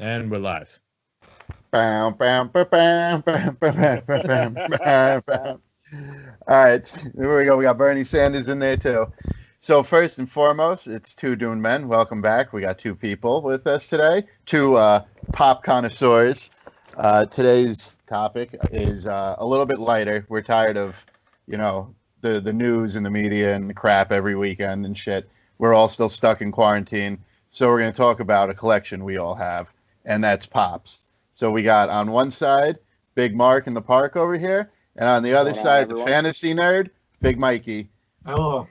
And we're live. All right, here we go. We got Bernie Sanders in there too. So first and foremost, it's two doomed men. Welcome back. We got two people with us today, two pop connoisseurs. Today's topic is a little bit lighter. We're tired of, the news and the media and the crap every weekend and shit. We're all still stuck in quarantine. So we're going to talk about a collection we all have, and that's Pops. So we got on one side, Big Mark in the park over here, and on the other side, the fantasy nerd, Big Mikey. Hello.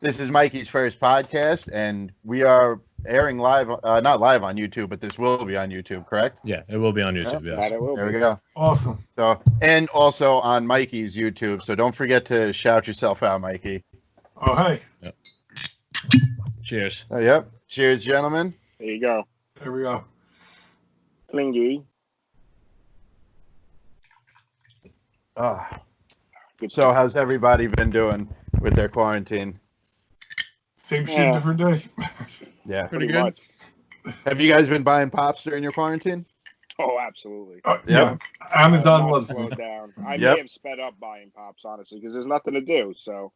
This is Mikey's first podcast, and we are airing live, not live on YouTube, but this will be on YouTube, correct? Yeah, it will be on YouTube. Yeah, yes. There we go. Awesome. So, and also on Mikey's YouTube, so don't forget to shout yourself out, Mikey. Oh, hey. Yep. Cheers. Yep. Cheers, gentlemen. There you go. There we go. Clingy. So how's everybody been doing with their quarantine? Same shit, different day. Yeah. Pretty good. Much. Have you guys been buying Pops during your quarantine? Oh, absolutely. Yeah. Amazon was. Slowed down. I may have sped up buying Pops, honestly, because there's nothing to do. So.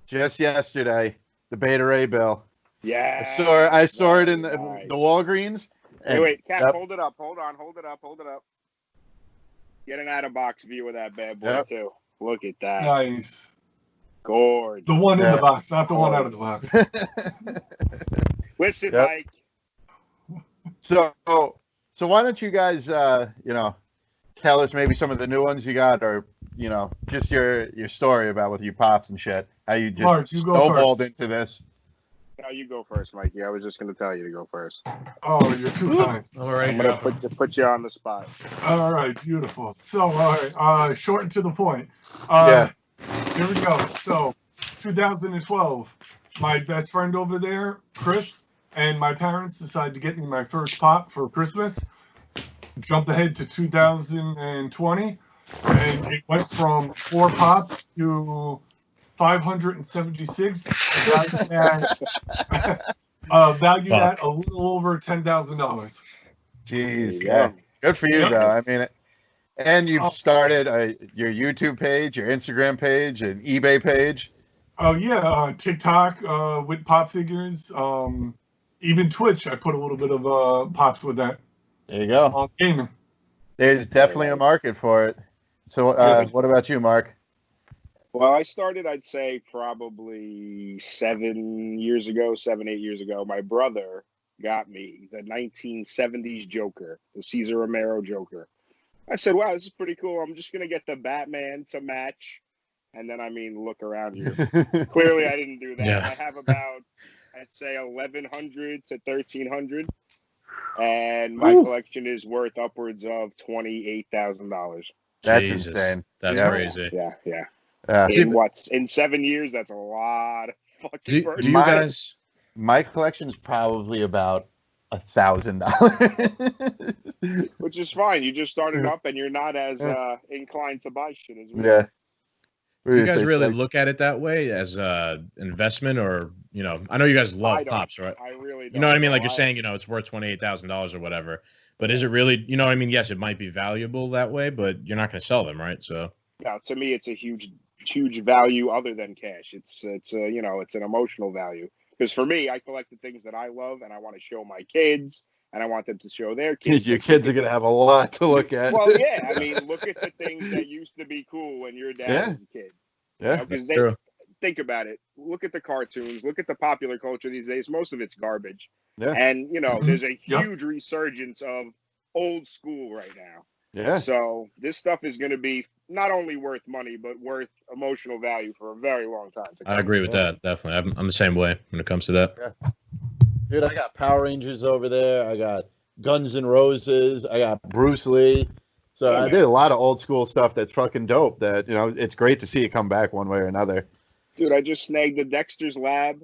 Just yesterday, the Beta Ray bill. Yeah. I saw it in the Walgreens. And, wait, Cap, hold it up. Hold it up. Get an out-of-box view of that bad boy, too. Look at that. Nice. Gorgeous. The one in the box, not the one out of the box. Listen, Mike. So why don't you guys, tell us maybe some of the new ones you got, or just your story about with your Pops and shit. How you just Mark, you snowballed into this. No, you go first, Mikey. I was just going to tell you to go first. Oh, you're too kind. All right. I'm going to put you on the spot. All right, beautiful. So, all right, short and to the point. Here we go. So, 2012, my best friend over there, Chris, and my parents decided to get me my first Pop for Christmas. Jump ahead to 2020, and it went from 4 Pops to 576. Valued at a little over $10,000. Jeez, yeah. Good for you, though. I mean, and you've started your YouTube page, your Instagram page, and eBay page. Oh, yeah. TikTok with Pop figures. Even Twitch, I put a little bit of Pops with that. There you go. Gaming. There's definitely a market for it. So what about you, Mark? Well, I started, I'd say, probably 8 years ago. My brother got me the 1970s Joker, the Cesar Romero Joker. I said, wow, this is pretty cool. I'm just going to get the Batman to match. And then, look around here. Clearly, I didn't do that. Yeah. I have about, I'd say, 1,100 to 1,300. And my collection is worth upwards of $28,000. That's insane. That's crazy. Yeah. In 7 years, that's a lot of fucking do you guys? My collection is probably about $1,000, which is fine. You just started up, and you're not as inclined to buy shit as we are. Do you guys really look at it that way as investment, or I know you guys love Pops, right? I really don't. You know what I mean? Like you're saying, it's worth $28,000 or whatever. But is it really? You know what I mean? Yes, it might be valuable that way, but you're not going to sell them, right? So. No, to me, it's a huge value other than cash. It's an emotional value, because for me, I collect the things that I love, and I want to show my kids, and I want them to show their kids. Your kids are gonna have a lot to look at. Well, yeah, look at the things that used to be cool when your dad was a kid. Yeah, because think about it. Look at the cartoons. Look at the popular culture these days. Most of it's garbage. Yeah, and there's a huge resurgence of old school right now. Yeah. So this stuff is going to be not only worth money, but worth emotional value for a very long time. I agree with that. Definitely. I'm the same way when it comes to that. Yeah. Dude, I got Power Rangers over there. I got Guns N' Roses. I got Bruce Lee. So I did a lot of old school stuff that's fucking dope. That, it's great to see it come back one way or another. Dude, I just snagged the Dexter's Lab,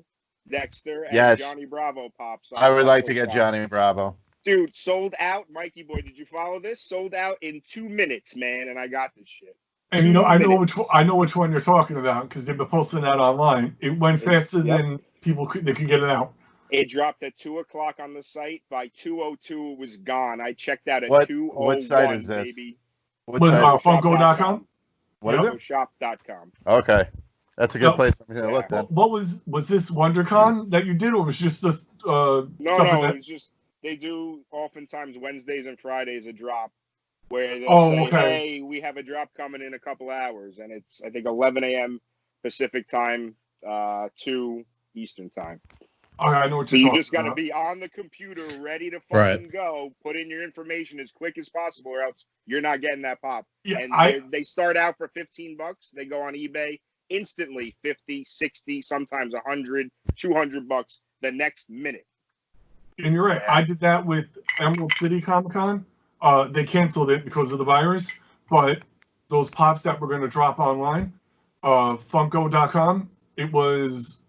Dexter, and Johnny Bravo Pops. I would like to get Johnny Bravo. Dude, sold out. Mikey boy, did you follow this? Sold out in 2 minutes, man, and I got this shit. And I know which one you're talking about, because they've been posting that online. It went faster than they could get it out. It dropped at 2:00 on the site. By 2:02, it was gone. I checked out at What 2:01. what site is this? Baby. What With site? Funko.com? What is it? FunkoShop.com. Okay, that's a good No. place. I'm gonna look then. What was this WonderCon that you did, or was just this? No, that... it's just they do oftentimes Wednesdays and Fridays a drop where they'll say, "Hey, we have a drop coming in a couple hours," and it's I think 11 a.m. Pacific time, 2 Eastern time. All right, I know what so you're you just got to about. be on the computer, ready to fucking go. Put in your information as quick as possible, or else you're not getting that pop. Yeah, and they start out for $15. They go on eBay instantly, 50, 60, sometimes 100, $200 the next minute. And you're right. I did that with Emerald City Comic Con. They canceled it because of the virus, but those pops that were going to drop online, Funko.com, it was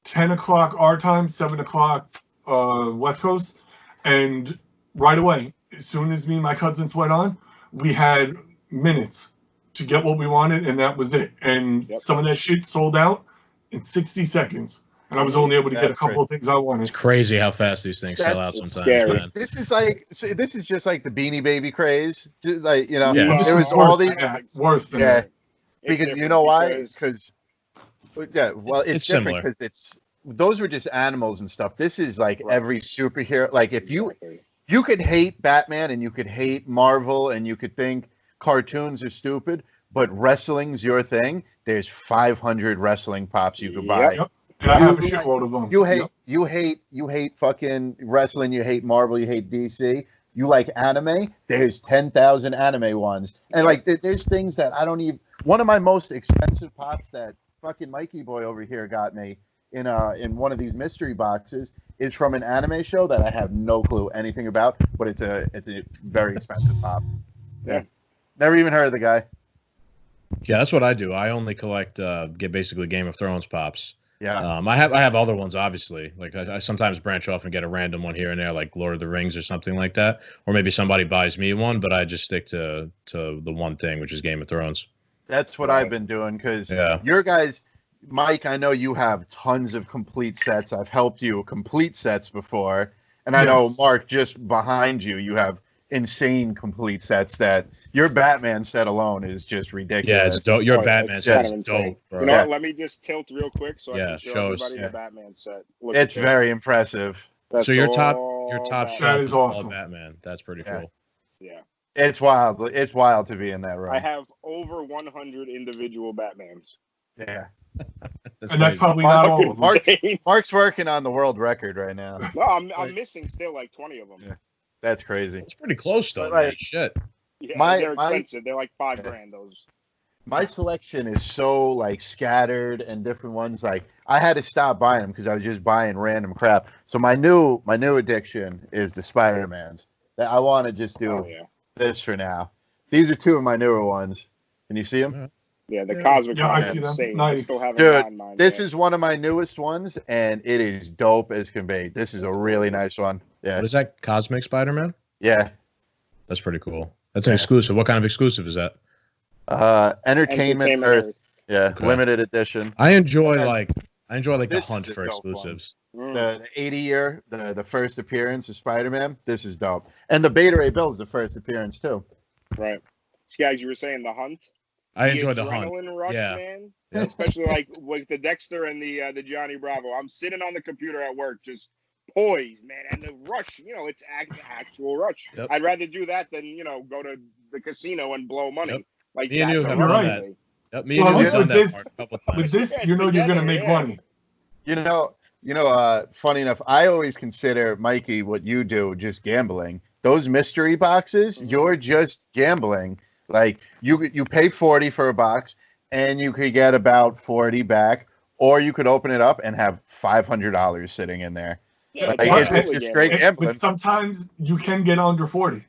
10 o'clock our time, 7 o'clock West Coast, and right away, as soon as me and my cousins went on, we had minutes to get what we wanted, and that was it. And some of that shit sold out in 60 seconons. And I was only able to get a couple of things I wanted. It's crazy how fast these things sell out sometimes. Scary. Man. This is just like the Beanie Baby craze. Just like, you know, Yeah. it was all these. Worse than that. Because you know why? Because well, it's different similar. because those were just animals and stuff. This is like every superhero. Like if you could hate Batman and you could hate Marvel and you could think cartoons are stupid, but wrestling's your thing. There's 500 wrestling pops you could buy. Yep. And I have a shitload of them. You hate fucking wrestling. You hate Marvel. You hate DC. You like anime. There's 10,000 anime ones, and like there's things that I don't even. One of my most expensive pops that fucking Mikey boy over here got me in one of these mystery boxes is from an anime show that I have no clue anything about, but it's a very expensive pop. Yeah, never even heard of the guy. Yeah, that's what I do. I only collect get basically Game of Thrones pops. Yeah. I have other ones, obviously. Like I sometimes branch off and get a random one here and there, like Lord of the Rings or something like that. Or maybe somebody buys me one, but I just stick to the one thing, which is Game of Thrones. That's what I've been doing because Yeah. your guys, Mike, I know you have tons of complete sets. I've helped you complete sets before. And I know, Mark, just behind you, you have insane complete sets that your Batman set alone is just ridiculous. Yeah, it's dope. Your Batman set is insane. dope, bro. You know what? Let me just tilt real quick so I can show show us. everybody the Batman set. Look It's very impressive. That's so your top Batman. shelf is all awesome. Batman. That's pretty cool. Yeah. It's wild. It's wild to be in that room. I have over 100 individual Batmans. Yeah. That's probably not all of them. Mark's working on the world record right now. No, I'm missing still like 20 of them. Yeah. That's crazy. It's pretty close though. Right. Man. Shit. Yeah, they're expensive. They're like $5,000. Those. My selection is so like scattered and different ones. Like I had to stop buying them because I was just buying random crap. So my new addiction is the Spider-Mans. I want to just do this for now. These are two of my newer ones. Can you see them? Yeah, the Cosmic I ones see are them. insane. Nice. I still haven't Dude, gotten mine this yet. is one of my newest ones, and it is dope as can be. This is a really nice one. Yeah. What is that? Cosmic Spider-Man? Yeah. That's pretty cool. That's an exclusive. What kind of exclusive is that? Entertainment Earth. Yeah, okay. Limited edition. I enjoy like the hunt for exclusives. The 80-year, the first appearance of Spider-Man. This is dope. And the Beta Ray Bill is the first appearance too. Right. Guys, you were saying the hunt? I enjoy the hunt. Rush, man. Yeah. Especially like with the Dexter and the Johnny Bravo. I'm sitting on the computer at work just poised, man, and the rush, it's actual rush. Yep. I'd rather do that than go to the casino and blow money. Yep. Like me and you have done that. Yep, me and you have done that part a couple times. With this, you're gonna make money. Funny enough, I always consider, Mikey, what you do just gambling. Those mystery boxes, you're just gambling. Like you pay $40 for a box, and you could get about $40 back, or you could open it up and have $500 sitting in there. Yeah, it's just straight gambling. But sometimes you can get under 40.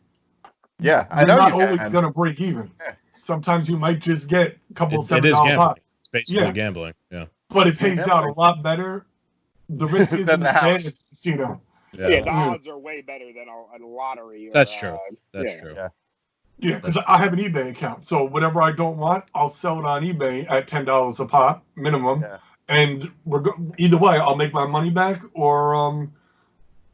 Yeah, I know you're not always going to break even. Yeah. Sometimes you might just get a couple of $7 pops. It's basically gambling. Yeah, but it pays out a lot better. The risk is in the house. Casino. Yeah, the odds are way better than a lottery. That's true. That's true. Yeah, because I have an eBay account, so whatever I don't want, I'll sell it on eBay at $10 a pop minimum. Yeah. And either way, I'll make my money back, or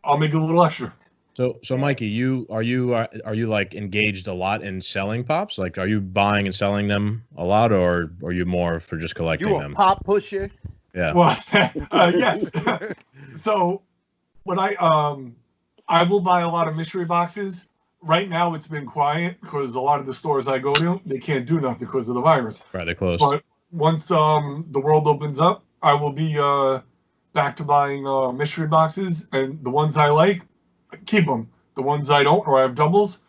I'll make a little extra. So Mikey, are you like engaged a lot in selling pops? Like, are you buying and selling them a lot, or are you more for just collecting You a them? pop pusher? Yeah. Well, yes. So when I will buy a lot of mystery boxes. Right now, it's been quiet because a lot of the stores I go to, they can't do nothing because of the virus. Right, they closed. But once the world opens up, I will be back to buying mystery boxes, and the ones I like, keep them. The ones I don't, or I have doubles,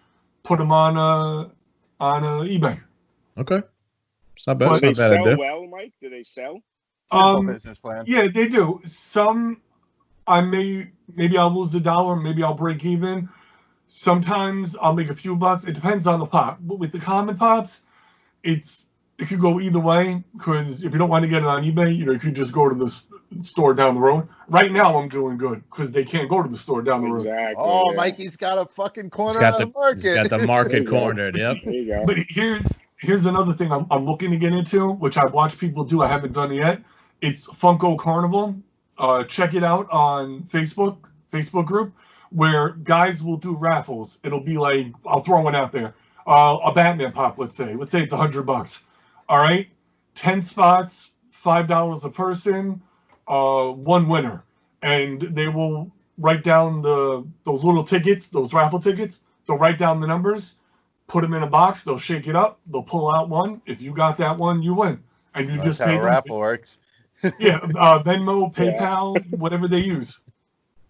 put them on eBay. Okay, it's not bad. But Do It's they not bad sell idea. well, Mike? Do they sell? Simple business plan. Yeah, they do. Some I maybe I'll lose $1, maybe I'll break even. Sometimes I'll make a few bucks. It depends on the pop. But with the common pops, it could go either way. Because if you don't want to get it on eBay, you could just go to the store down the road. Right now, I'm doing good because they can't go to the store down the road. Exactly. Oh, yeah. Mikey's got a fucking corner He's got on the market. He's got the market There you go. cornered. Yep. There you go. But here's another thing I'm looking to get into, which I've watched people do. I haven't done it yet. It's Funko Carnival. Check it out on Facebook group, where guys will do raffles. It'll be like, I'll throw one out there. A Batman pop, let's say it's $100. All right, 10 spots, $5 a person, one winner, and they will write down those little tickets, those raffle tickets. They'll write down the numbers, put them in a box. They'll shake it up. They'll pull out one. If you got that one, you win, and you just That's how pay a them. raffle works. Yeah, Venmo, PayPal, whatever they use.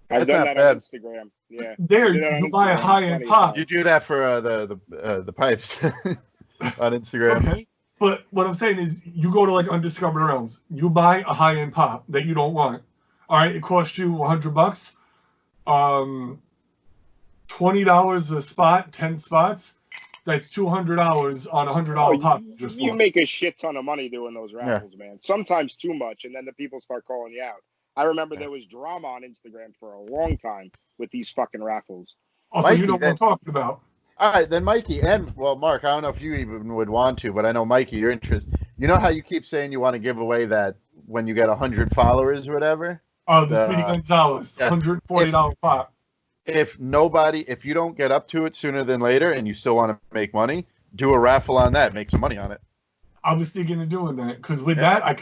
I've That's done not that on bad. Instagram. Yeah. There, Did it on you buy a Instagram high-end plenty of pop. You do that for the pipes on Instagram. Okay. But what I'm saying is, you go to like Undiscovered Realms, you buy a high-end pop that you don't want. All right, it costs you $100. $20 a spot, 10 spots. That's $200 on a $100 pop. You make a shit ton of money doing those raffles, man. Sometimes too much, and then the people start calling you out. I remember there was drama on Instagram for a long time with these fucking raffles. Also, Mikey, you know what I'm talking about. All right, then Mikey and Mark, I don't know if you even would want to, but I know Mikey, you're interested. You know how you keep saying you want to give away that when you get 100 followers or whatever? The Speedy Gonzalez, yeah. $140 pop. If you don't get up to it sooner than later and you still want to make money, do a raffle on that, make some money on it. I was thinking of doing that because with that, I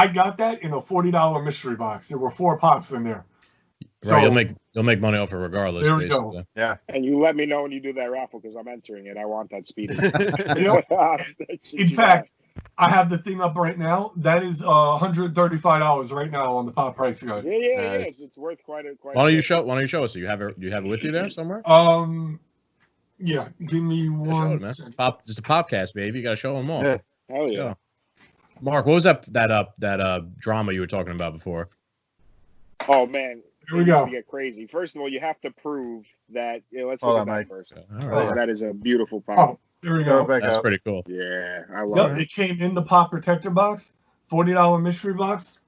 got that in a $40 mystery box. There were 4 pops in there. Right, you'll make money off it regardless. There we basically. go. Yeah. And you let me know when you do that raffle because I'm entering it. I want that Speedy. In fact, I have the thing up right now. That is $135 right now on the pop price guide. Yeah. Nice. It's worth quite a. Why don't you show us? You have it with you there somewhere? Yeah. Give me one second. It's a POPcast, baby. You gotta show them all. Yeah. Hell yeah. Mark, what was that drama you were talking about before? Oh man, Here we go. To get crazy. First of all, you have to prove that. Let's Hold look on, at that Mike. first. All right. That is a beautiful pop. Oh, there we go. That's pretty cool. Yeah, I love Yep, it came in the pop protector box, $40 mystery box,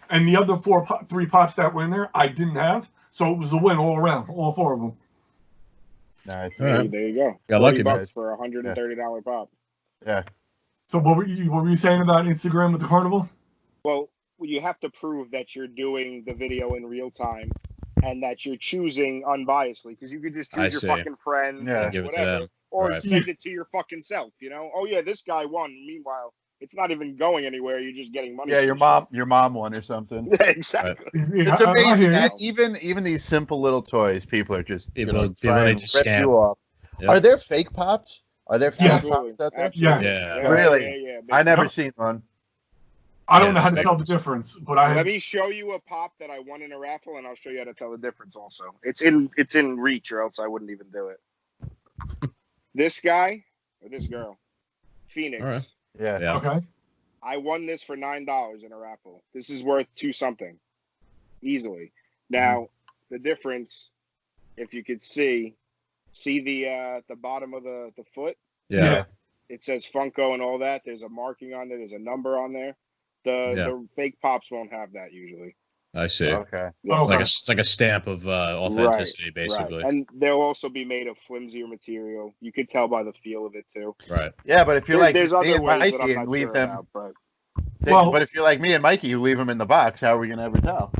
and the other 3 pops that were in there I didn't have, so it was a win all around, all 4 of them. Nice. All right. There you go. Got lucky, $40 guys. for a $130 pop. Yeah. So what were you saying about Instagram with the carnival? Well, you have to prove that you're doing the video in real time and that you're choosing unbiasedly because you could just choose your fucking friends and give it to whatever, them. or Right. send it to your fucking self. Oh yeah, this guy won. Meanwhile, it's not even going anywhere. You're just getting money. Yeah, your mom won or something. Yeah, exactly. It's amazing. Even these simple little toys, people are just People trying need to to rip scam. you off. Yep. Are there fake pops? Are there fake Absolutely. pops out there? Absolutely. Yes. Really? Yeah. I never seen one. I don't know how to tell the difference, but Let me show you a pop that I won in a raffle, and I'll show you how to tell the difference. Also, it's in reach, or else I wouldn't even do it. This guy or this girl, Phoenix. All right. Yeah. Okay. I won this for $9 in a raffle. This is worth $2 something, easily. Now, the difference, if you could see the bottom of the foot. Yeah. It says Funko and all that. There's a marking on there. There's a number on there. The fake pops won't have that usually. I see. Okay. Yeah. It's like a stamp of authenticity, basically. Right. And they'll also be made of flimsier material. You could tell by the feel of it too. Right. Yeah, but if you're like there's me other and ways that I'm Mikey not and leave sure them, about, but but if you're like me and Mikey, who leave them in the box, how are we gonna ever tell?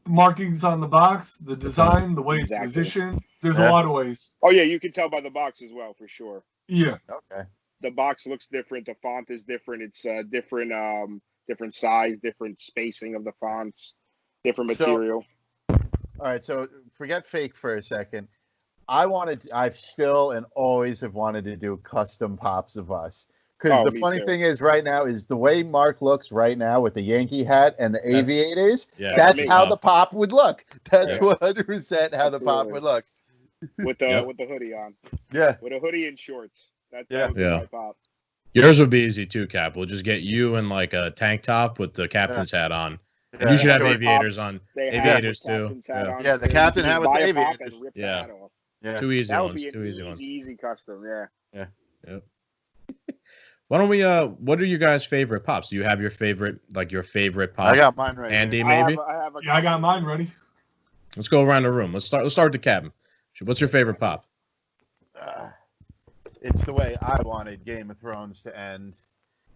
Markings on the box, the design, the way it's positioned. There's a lot of ways. Oh yeah, you can tell by the box as well for sure. Yeah. Okay. The box looks different. The font is different. It's different size, different spacing of the fonts, different material. All right, so forget fake for a second. I've still and always have wanted to do custom pops of us. Because the funny thing is right now is the way Mark looks right now with the Yankee hat and the aviators, that's how the pop would look. That's 100% how the pop would look. With the hoodie on. Yeah. With a hoodie and shorts. That would be my pop. Yours would be easy too, Cap. We'll just get you in like a tank top with the captain's hat on. Yeah. You should have aviators on. Aviators too. Yeah, the captain hat with the aviators. Yeah. Two easy ones. Two easy ones. Easy custom. Yeah. Yep. Why don't we? What are you guys' favorite pops? Do you have your favorite pop? I got mine right. Andy, maybe. I got mine ready. Let's go around the room. Let's start with the captain. What's your favorite pop? It's the way I wanted Game of Thrones to end.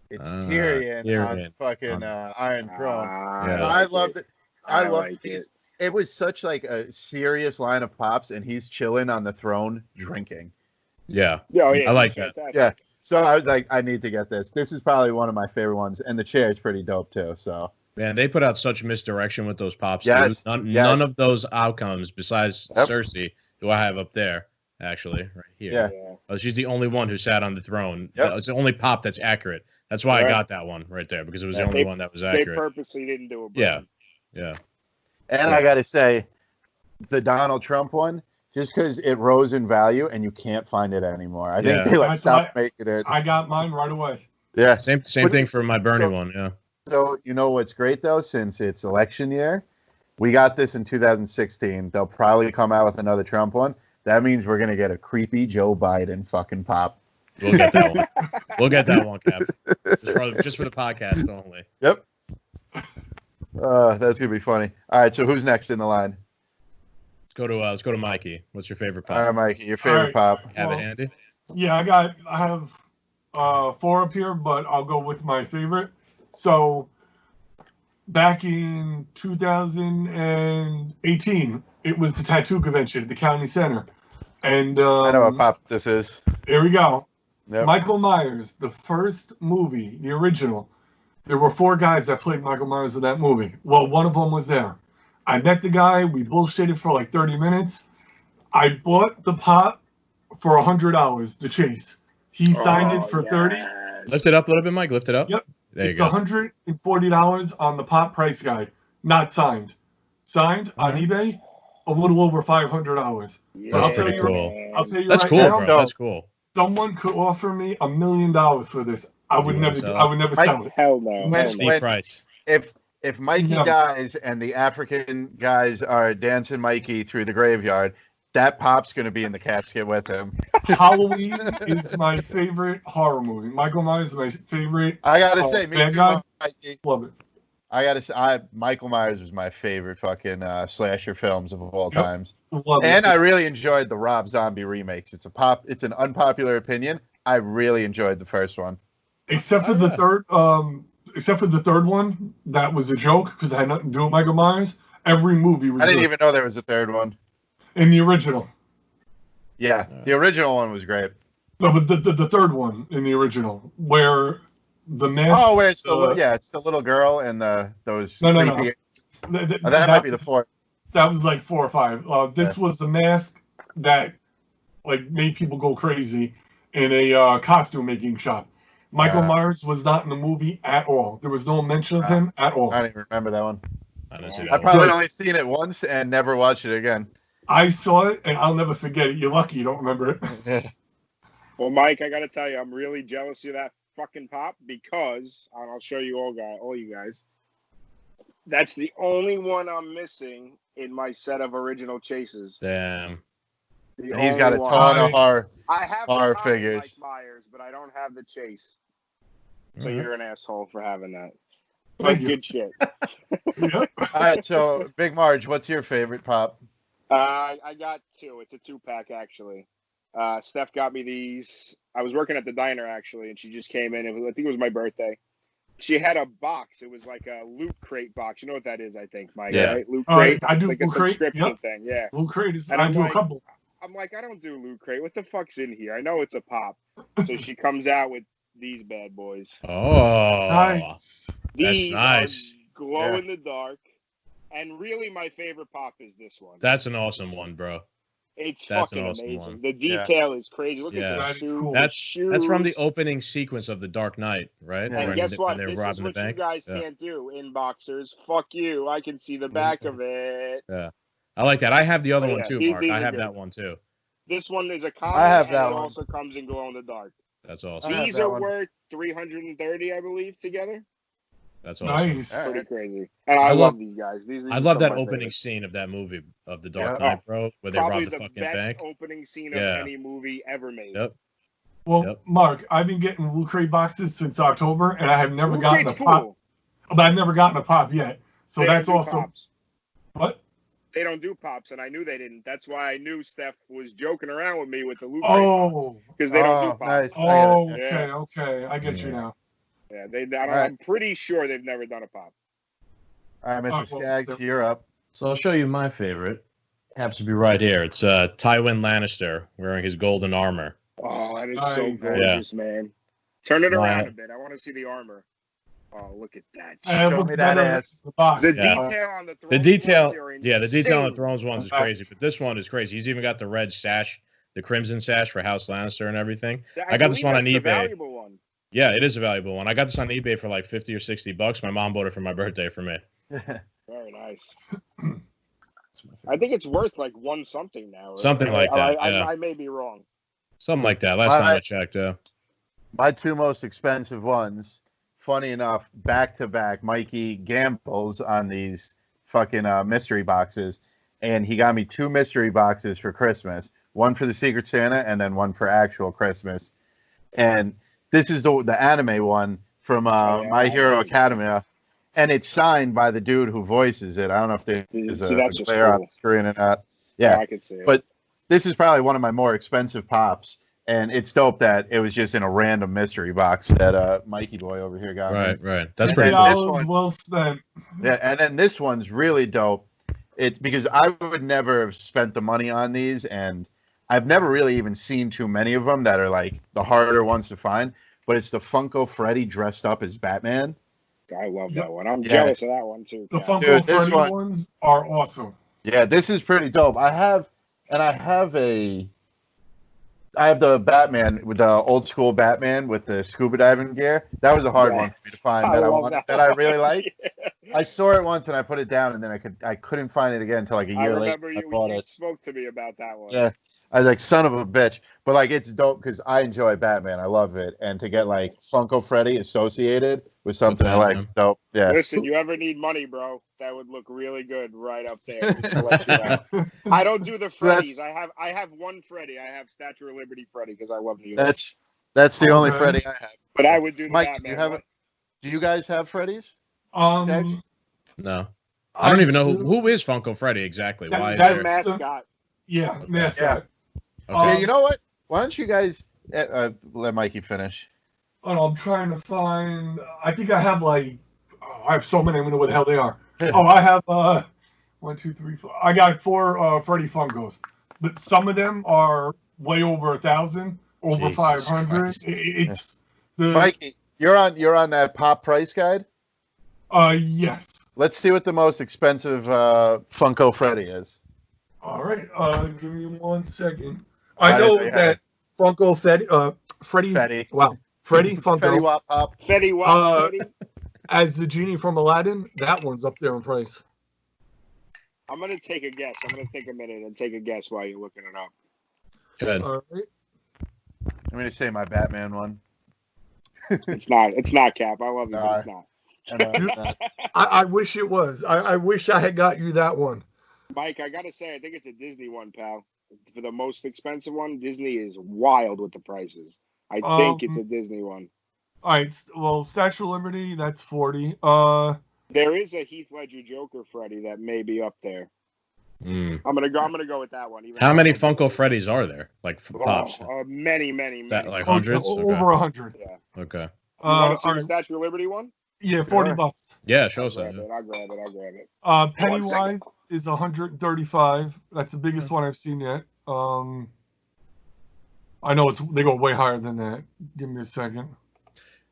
It's Tyrion on fucking Iron Throne. I loved it. I loved it. It was such like a serious line of pops, and he's chilling on the throne drinking. Yeah. I like that. Yeah. So I was like, I need to get this. This is probably one of my favorite ones, and the chair is pretty dope too. So. Man, they put out such misdirection with those pops. Yes. None of those outcomes besides Cersei, who I have up there, actually, right here. Yeah. She's the only one who sat on the throne. It's the only pop that's accurate. That's why I got that one right there, because it was the only one that was accurate. They purposely didn't do it. Yeah. And I got to say, the Donald Trump one, just because it rose in value and you can't find it anymore. I think they stopped making it. I got mine right away. Yeah. Same thing for my Bernie one. Yeah. So, you know what's great, though, since it's election year, we got this in 2016. They'll probably come out with another Trump one. That means we're going to get a creepy Joe Biden fucking pop. We'll get that one. We'll get that one, Cap. Just for the podcast only. Yep. That's going to be funny. All right, so who's next in the line? Let's go to Mikey. What's your favorite pop? All right, Mikey, your favorite pop. Have it handy? Yeah, I have 4 up here, but I'll go with my favorite. So back in 2018, it was the tattoo convention at the county center. And I know what pop this is. Here we go. Yep. Michael Myers, the first movie, the original. There were 4 guys that played Michael Myers in that movie. Well, one of them was there. I met the guy. We bullshitted for like 30 minutes. I bought the pop for $100 to chase. He signed it for $30. Lift it up a little bit, Mike. Lift it up. Yep. There it's $140 on the pop price guide. Not signed. Signed on eBay, a little over $500. Yeah. That's pretty cool. I'll tell you that's right cool, now, bro. That's cool. Someone could offer me $1 million for this. I would never sell it. Hell no. Price. If Mikey dies and the African guys are dancing Mikey through the graveyard, that pop's going to be in the casket with him. Halloween is my favorite horror movie. Michael Myers is my favorite. I got to say, me too, Mikey. Love it. I got to say, Michael Myers was my favorite fucking slasher films of all times. Love and I really enjoyed the Rob Zombie remakes. It's an unpopular opinion. I really enjoyed the first one. Except for the third one, that was a joke because it had nothing to do with Michael Myers. Every movie was I didn't even know there was a third one. In the original. Yeah, the original one was great. No, but the third one in the original, where the mask... Oh, where it's it's the little girl and those... No. That might be the fourth. That was like 4 or 5. This was the mask that like made people go crazy in a costume making shop. Michael Myers was not in the movie at all. There was no mention of him at all. I don't even remember that one. I probably only seen it once and never watched it again. I saw it and I'll never forget it. You're lucky you don't remember it. Well, Mike, I got to tell you, I'm really jealous of that fucking pop because, and I'll show you all you guys, that's the only one I'm missing in my set of original chases. Damn. He's got a ton of horror figures. Mike Myers, but I don't have the chase. So you're an asshole for having that. Thank Good shit. All right, so Big Marge, what's your favorite pop? I got 2. It's a 2-pack actually. Steph got me these. I was working at the diner actually, and she just came in. I think it was my birthday, She had a box. It was like a Loot Crate box. You know what that is, I think, Mike, Yeah. right? Loot Crate. I do It's like a Loot Crate. subscription Yep. thing. Yeah. Loot Crate is. And I I'm do like, a couple. I'm like, I don't do Loot Crate. What the fuck's in here? I know it's a pop. So she comes out with these bad boys. Oh, Nice. These nice. are glow in the dark. And really, my favorite pop is this one. That's an awesome one, bro. It's That's fucking an awesome amazing. one. The detail is crazy. Look Yeah. at That the is suit. cool. the That's shoes. from the opening sequence of The Dark Knight, right? Yeah. And When guess what? they were This is robbing the what you bank. guys Yeah. can't do in boxers. Fuck you. I can see the back of it. Yeah, I like that. I have the other Oh, one yeah. too, These- Mark. these I are have good. that one too. This one is a common. I have and that it one. also comes in glow in the dark. That's awesome. I have These that are one. worth 330, I believe, together. That's awesome. Nice. All Pretty right. crazy. And I I love love- these guys. These I are love some that of my opening favorites. scene of that movie of The Dark Yeah. Knight, bro, where they Probably rob the the fucking best bank. opening scene Yeah. of any movie ever made. Yep. Well, Yep. Mark, I've been getting Loot Crate boxes since October, and I have never Loot gotten a Crate's pop. cool. But I've never gotten a pop yet. So They that's don't do awesome. pops. What? They don't do pops, and I knew they didn't. That's why I knew Steph was joking around with me with the Loot Crate Oh. because they don't do pops. Nice. Oh, I get it. okay, Yeah. okay. I get you Yeah. now. Yeah, they. right. I'm pretty sure they've never done a pop. All right, Mr. well, Skaggs, you're up. So I'll show you my favorite. Happens to be right here. It's Tywin Lannister wearing his golden armor. Oh, that is so Nice. gorgeous, man. Turn it My- around a bit. I want to see the armor. Oh, look at that. And it Show looks me that better ass. than the box. The Yeah. detail on the Thrones The detail, ones are yeah, the detail on the insane. Thrones ones is crazy, but this one is crazy. He's even got the red sash, the crimson sash for House Lannister and everything. I got this believe one on that's the eBay. valuable one. Yeah, it is a valuable one. I got this on eBay for like $50 or $60. My mom bought it for my birthday for me. Very nice. I think it's worth like one something now. right? Something like that, yeah. I may be wrong. Something like that. Last time My- I checked. My two most expensive ones, funny enough, back to back, Mikey gambles on these fucking mystery boxes. And he got me two mystery boxes for Christmas, one for the Secret Santa and then one for actual Christmas. And this is the anime one from Oh, yeah, My Hero I- Academia. And it's signed by the dude who voices it. I don't know if there's See, a that's just glare on cool. the screen or not. Yeah. I could see it. But this is probably one of my more expensive pops. And it's dope that it was just in a random mystery box that Mikey boy over here got me. Right. That's And pretty then cool. this one- well spent. Yeah, and then this one's really dope. It's because I would never have spent the money on these, and I've never really even seen too many of them that are like the harder ones to find. But it's the Funko Freddy dressed up as Batman. I love Yep. that one. I'm Yeah. jealous of that one too. The Cal. Funko Dude, this Freddy one- ones are awesome. Yeah, this is pretty dope. I have the Batman with the old school Batman with the scuba diving gear. That was a hard one for me to find I that love that that I one. really like. Yeah. I saw it once and I put it down, and then I couldn't find it again until like a I year remember later. you, I bought you it. spoke to me about that one. Yeah, I was like, son of a bitch. But like, it's dope because I enjoy Batman. I love it, and to get like Funko Freddy associated with something I like, Batman. is dope. Yeah, Listen, you ever need money, bro? That would look really good right up there. Just to let you know. I don't do the Freddys. I have one Freddy. I have Statue of Liberty Freddy because I love New York. that's the only Okay. Freddy I have. But I would do the Mike, Batman. do you have one. it? Do you guys have Freddy's? Skaggs? No. I don't even know do. who is Funko Freddy exactly. That- Why is that there? mascot. Yeah, Okay. mascot. Okay. Yeah, you know what? Why don't you guys let Mikey finish? Oh, I'm trying to find. I think I have like. Oh, I have so many. I don't know what the hell they are. Oh, I have 1, 2, 3, 4. I got 4 Freddy Funkos, but some of them are way over 1,000, over Jesus 500. Christ. It's the Mikey, you're on that pop price guide. yes. Let's see what the most expensive Funko Freddy is. All right. Give me 1 second. I I know didn't that Funko Freddy. Freddy. Wow, Freddy Funko. Freddy Wap Pop. Fetty Wap. Fetty. As the genie from Aladdin, that one's up there in price. I'm gonna take a guess. I'm gonna take a minute and take a guess while you're looking it up. Good. All right. I'm going to say my Batman one. It's not Cap. I love you, but it's No, not. I know it's not. I wish it was. I wish I had got you that one. Mike, I gotta say, I think it's a Disney one, pal. For the most expensive one, Disney is wild with the prices. I think it's a Disney one. All right. Well, Statue of Liberty, that's 40. There is a Heath Ledger Joker Freddy that may be up there. Mm. I'm gonna go with that one. even How though many I don't- Funko Freddys are there? Like pops? Many. That like Oh, hundreds? over 100. Okay. You want to see all the right. Statue of Liberty one? Yeah, $40. Yeah, show us I'll that. grab it. Pennywise is 135. That's the biggest one I've seen yet. I know they go way higher than that. Give me a second.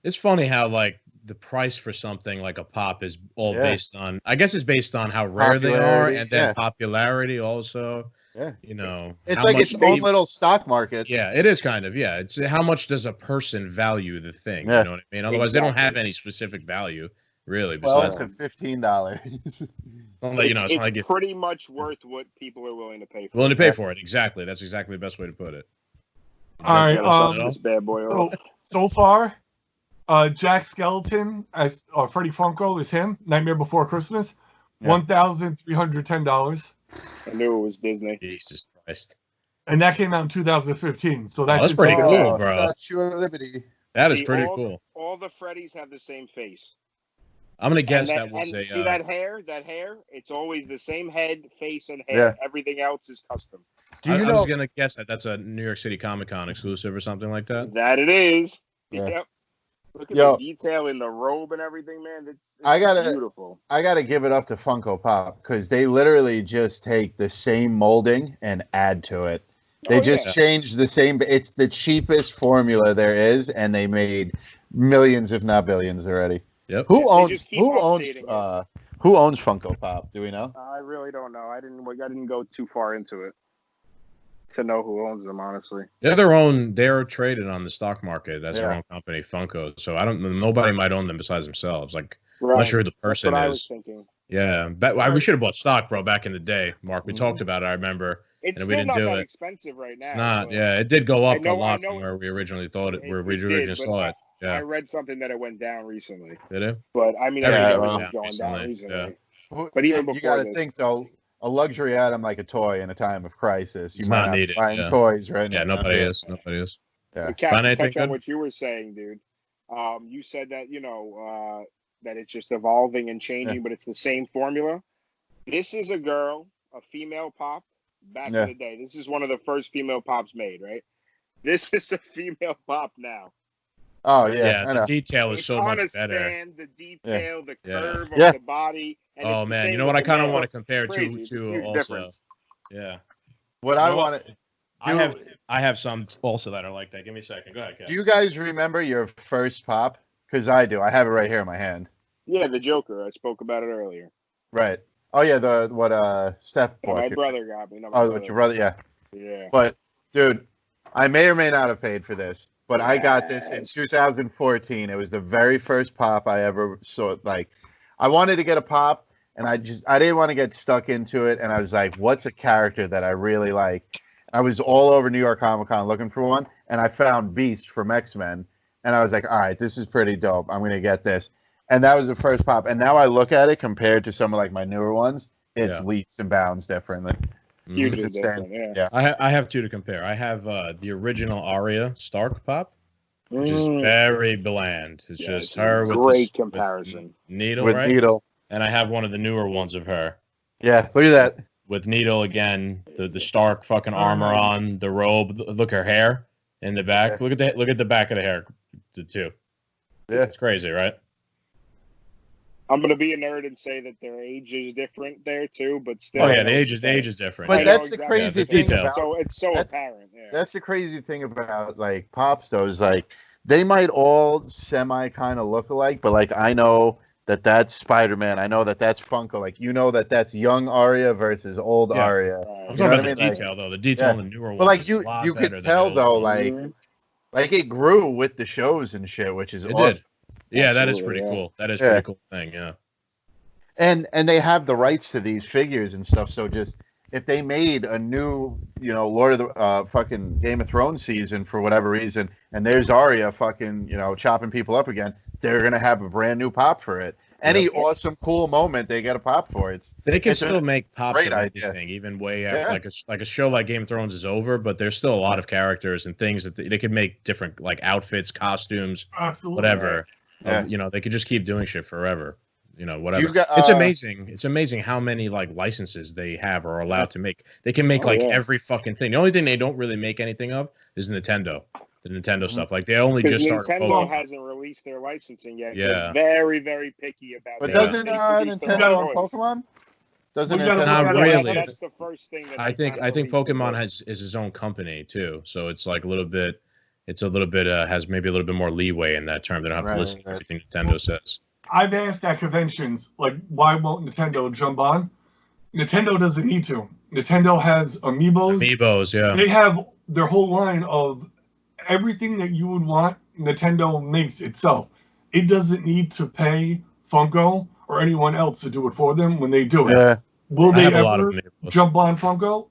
It's funny how like the price for something like a pop is all based on. I guess it's based on how rare they are, and then popularity also. Yeah, you know, it's like its own little stock market. Yeah, it is kind of. Yeah, it's how much does a person value the thing? Yeah. You know what I mean? Otherwise, they don't have any specific value, really. $12 to $15. It's pretty much worth what people are willing to pay for. Willing to pay for it, exactly. That's exactly the best way to put it. All right, this bad boy. So far, Jack Skeleton as Freddie Funko is him. Nightmare Before Christmas, $1,310. I knew it was Disney. Jesus Christ! And that came out in 2015. So that's pretty cool, bro. Statue of Liberty. That is pretty cool. All the Freddies have the same face. I'm gonna guess that was a. See that hair? That hair? It's always the same head, face, and hair. Yeah. Everything else is custom. I was gonna guess that that's a New York City Comic Con exclusive or something like that. That it is. Yeah. Yep. Look at the detail in the robe and everything, man. It's beautiful. I gotta give it up to FunkoPop because they literally just take the same molding and add to it. They just changed the same. It's the cheapest formula there is, and they made millions, if not billions, already. Yep. Who owns FunkoPop? Do we know? I really don't know. I didn't go too far into it to know who owns them, honestly. They're traded on the stock market. That's their own company, Funko. So nobody might own them besides themselves. Like, I'm not sure who the person That's what is. I was thinking. Yeah, we should have bought stock, bro, back in the day. Mark, we talked about it. I remember. It's and still we didn't not do that it. expensive right now. It's not. Yeah, it did go up a lot from where we originally thought it. Where we did, originally saw it. Yeah. I read something that it went down recently. Did it? But I mean, everything was going down recently. Yeah. But even before you got to think though, a luxury item like a toy in a time of crisis, it's not needed. Buying toys right now. Yeah, nobody is. Yeah. To touch on what you were saying, dude. You said that that it's just evolving and changing, but it's the same formula. This is a girl, a female pop. Back in the day, this is one of the first female pops made, right? This is a female pop now. Oh yeah, the detail is so much better. Stand, the detail, the curve of the body. And oh man, you know what I kind of want to compare to also. Difference. Yeah. What I want to. I have some also that are like that. Give me a second. Go ahead, Kev. Do you guys remember your first pop? Because I do. I have it right here in my hand. Yeah, the Joker. I spoke about it earlier. Right. Oh yeah, Steph bought. My brother got me. What your brother? Yeah. Yeah. But dude, I may or may not have paid for this, but I got this in 2014. It was the very first pop I ever saw. Like, I wanted to get a pop, and I didn't want to get stuck into it, and I was like, what's a character that I really like? I was all over New York Comic Con looking for one, and I found Beast from X-Men, and I was like, all right, this is pretty dope. I'm gonna get this. And that was the first pop. And now I look at it compared to some of like my newer ones, it's leaps and bounds differently. Hugely different, yeah. I have two to compare. I have the original Arya Stark pop, which is very bland. It's just her with great comparison. With Needle, with right? Needle. And I have one of the newer ones of her. Yeah, look at that. With Needle again, the Stark fucking armor on, the robe. Look her hair in the back. Yeah. Look at the back of the hair, the two. Yeah, it's crazy, right? I'm gonna be a nerd and say that their age is different there too, but still. Oh yeah, the age is different. But that's the crazy thing about. So it's so apparent. Yeah. That's the crazy thing about like pops though is like they might all semi kind of look alike, but like I know that that's Spider-Man. I know that that's Funko. Like you know that that's young Arya versus old Arya. I'm talking about the detail though. The detail in the newer one. But like you could tell though, like it grew with the shows and shit, which is awesome. Did. Yeah, that is pretty cool. That is pretty cool thing, yeah. And they have the rights to these figures and stuff. So just if they made a new, Lord of the fucking Game of Thrones season for whatever reason, and there's Arya fucking, chopping people up again, they're gonna have a brand new pop for it. Any awesome, cool moment, they get a pop for it. They can still make pops of anything, even way after like a show like Game of Thrones is over, but there's still a lot of characters and things that they could make different, like outfits, costumes, whatever. Yeah. They could just keep doing shit forever. Whatever. It's amazing. It's amazing how many like licenses they have or are allowed to make. They can make every fucking thing. The only thing they don't really make anything of is Nintendo. the Nintendo stuff. Like they only Because just started. Nintendo hasn't released their licensing yet. Yeah. They're very, very picky about. But Yeah. doesn't Nintendo on Pokemon? Doesn't We gotta Nintendo? Not look at really. That's the first thing that I think released Pokemon with. is his own company too, so it's like a little bit. It's a little bit has maybe a little bit more leeway in that term. They don't have to listen to everything Nintendo says. I've asked at conventions, like, why won't Nintendo jump on? Nintendo doesn't need to. Nintendo has amiibos. Amiibos, yeah. They have their whole line of everything that you would want. Nintendo makes itself. It doesn't need to pay Funko or anyone else to do it for them when they do it. Yeah. Will I they have a lot of ever amiibos. jump on Funko?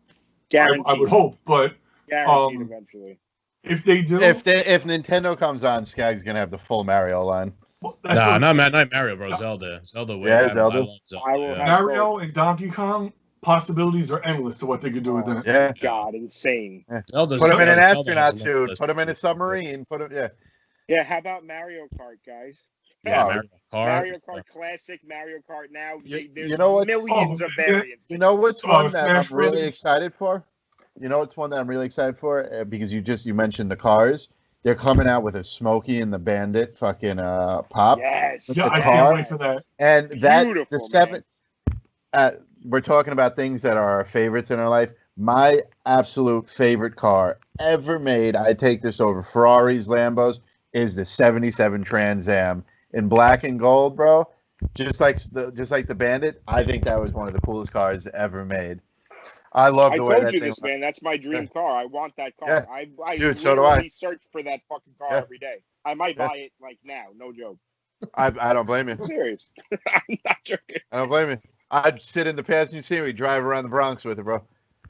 Guaranteed. I would hope, but Guaranteed eventually. if they do, If Nintendo comes on, Skag's gonna have the full Mario line. well, Not Mario, bro. Zelda. Zelda. Yeah, Zelda. I love Zelda. I will have Mario and Donkey Kong, possibilities are endless to what they could do with that. Yeah. God, insane. Zelda, Put him in an Zelda astronaut has a suit. list. Put him in a submarine. Put him. Yeah. Yeah, how about Mario Kart, guys? Yeah, Oh, Mario Kart. Mario Kart Classic, Mario Kart now. There's you know what's- millions of variants. You know what's one that Smash I'm really Brothers. excited for? You know what's one that I'm really excited for? Because you mentioned the cars. They're coming out with a Smokey and the Bandit fucking pop. Yes. With Yeah, the I car. can't wait for that. And that Beautiful, the seven. We're talking about things that are our favorites in our life. My absolute favorite car ever made, I take this over Ferraris, Lambos, is the '77 Trans Am in black and gold, bro. Just like the Bandit. I think that was one of the coolest cars ever made. I love I the way told that you thing this, man. That's my dream Yeah. car. I want that car. Yeah. I Dude, so do I. literally search for that fucking car Yeah. every day. I might Yeah. buy it like now. No joke. I don't blame you. I'm serious. I'm not joking. I don't blame you. I'd sit in the passenger seat and we'd drive around the Bronx with it, bro.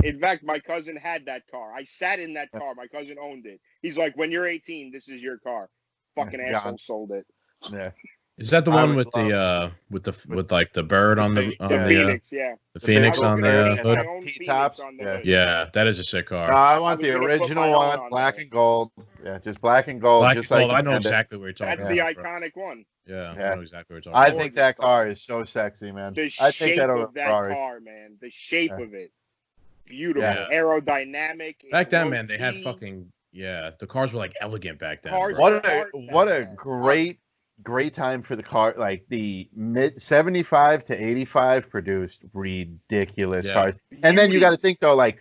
In fact, my cousin had that car. I sat in that car. My cousin owned it. He's like, when you're 18, this is your car. Fucking Yeah, asshole God. sold it. Yeah. Is that the I one would with like the bird on the The Phoenix, yeah. the Phoenix big on the bird, hood? I own T-tops, Phoenix on the yeah. hood. Yeah, that is a sick car. No, I want was the gonna put original my own one, on black there. and gold. Yeah, just black and gold. Black just and gold, like I know Bandit. exactly what you're talking That's about. the bro. iconic one. Yeah, Yeah. I know exactly what you're I talking think Gorgeous that car is so sexy, man. The I think shape that over of that Ferrari. car, man. The shape Yeah. of it. Beautiful. Yeah. Aerodynamic. about. Back it's then, low man, they had key. fucking the cars were like elegant back then. Cars bro. What a great time for the car. Like the mid 75 to 85 produced ridiculous Yeah. cars. And then you Beauty. got to think though, like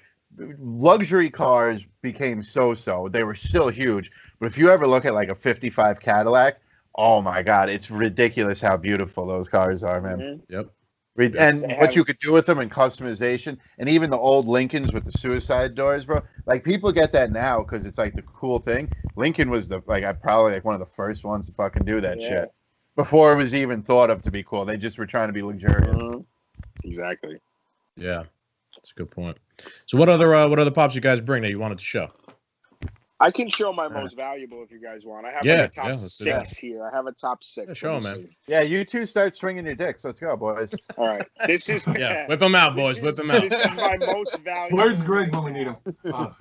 luxury cars became so. They were still huge, but if you ever look at like a 55 Cadillac, oh my God, it's ridiculous how beautiful those cars are, man. Mhm. Yep. And They what have- you could do with them and customization, and even the old Lincolns with the suicide doors, bro. Like people get that now because it's like the cool thing. Lincoln was probably one of the first ones to fucking do that Yeah. shit before it was even thought of to be cool. They just were trying to be luxurious. Mhm. Exactly. Yeah, that's a good point. So what other pops you guys bring that you wanted to show? I can show my most valuable if you guys want. I have Yeah, like a top let's do 6 here. I have a top 6. Yeah, show 'em, Let me man. see. Yeah, you two start swinging your dicks. Let's go, boys. All right. This is Yeah, whip them out, boys. Whip them out. This is my most valuable. Where's Greg right when we need now. him?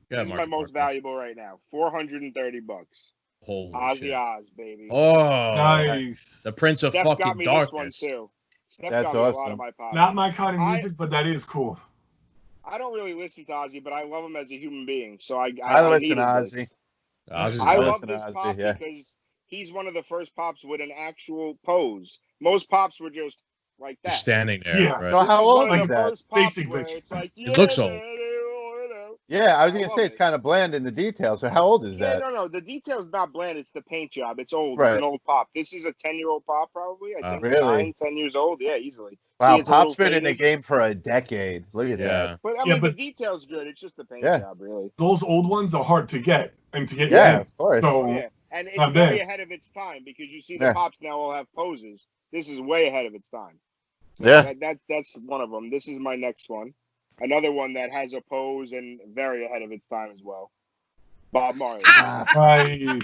Yeah, This is my Mark, most Mark. valuable right now. $430. Holy Ozzy shit. Oz, baby. Oh, Nice. the Prince of Steph got fucking me darkness. this one too. Steph That's got me a lot awesome. of my pops. Not my kind of music, but that is cool. I don't really listen to Ozzy, but I love him as a human being. So I listen needed to Ozzy. this. Ozzy's I good. love listen to this Ozzy, pop yeah. because he's one of the first pops with an actual pose. Most pops were just like that. Just standing there. Yeah. Right? So how This is old one is of the that? first pops Basic where bitch. it's like, It looks old. Yeah, I was I gonna love say it's it. kind of bland in the details. So how old is Yeah, that? no. The detail's not bland. It's the paint job. It's old. Right. It's an old pop. This is a 10-year-old pop, probably. I think Really? 10 years old. Yeah, easily. Wow, See, it's a Pop's little been in the faded. game for a decade. Look at Yeah. that. But I Yeah, mean, but- the detail's good. It's just the paint Yeah. job, really. Those old ones are hard to get and to get Yeah, in. of course. So Yeah, and it's Not very bad. ahead of its time because you see the Yeah. pops now all have poses. This is way ahead of its time. So Yeah. that's one of them. This is my next one. Another one that has a pose and very ahead of its time as well. Bob Marley. nice.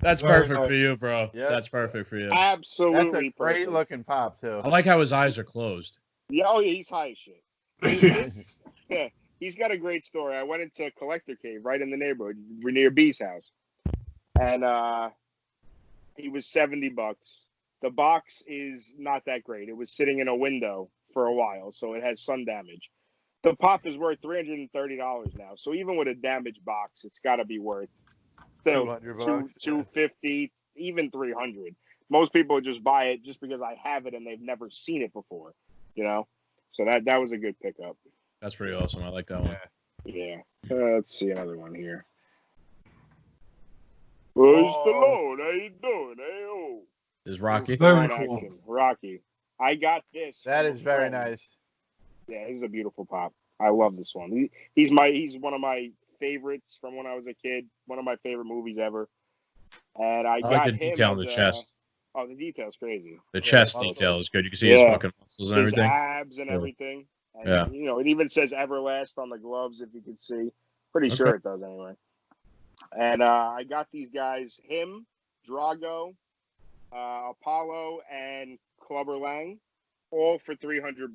That's Very perfect nice. for you, bro. Yeah. That's perfect for you. Absolutely That's a great perfect. looking pop too. I like how his eyes are closed. Yeah, oh yeah, he's high as shit. This, yeah, he's got a great story. I went into Collector Cave right in the neighborhood near B's house, and he was $70. The box is not that great. It was sitting in a window for a while, so it has sun damage. The pop is worth $330 now. So even with a damaged box, it's got to be worth Still 200 bucks. 250, even 300. Most people just buy it just because I have it and they've never seen it before, you know? So that was a good pickup. That's pretty awesome. I like that one. Yeah. Let's see another one here. Hey, Stallone, how you doing? Hey, oh. Is Rocky? Very cool. Action. Rocky. I got this. That is very nice. Yeah, this is a beautiful pop. I love this one. He's one of my favorites from when I was a kid. One of my favorite movies ever. And I got like the him detail in the chest. Oh, the detail's crazy. The chest detail is good. You can see his fucking muscles and everything. His abs and everything. And, you know, it even says Everlast on the gloves, if you can see. Pretty sure it does anyway. And I got these guys, him, Drago, Apollo, and Clubber Lang, all for $300.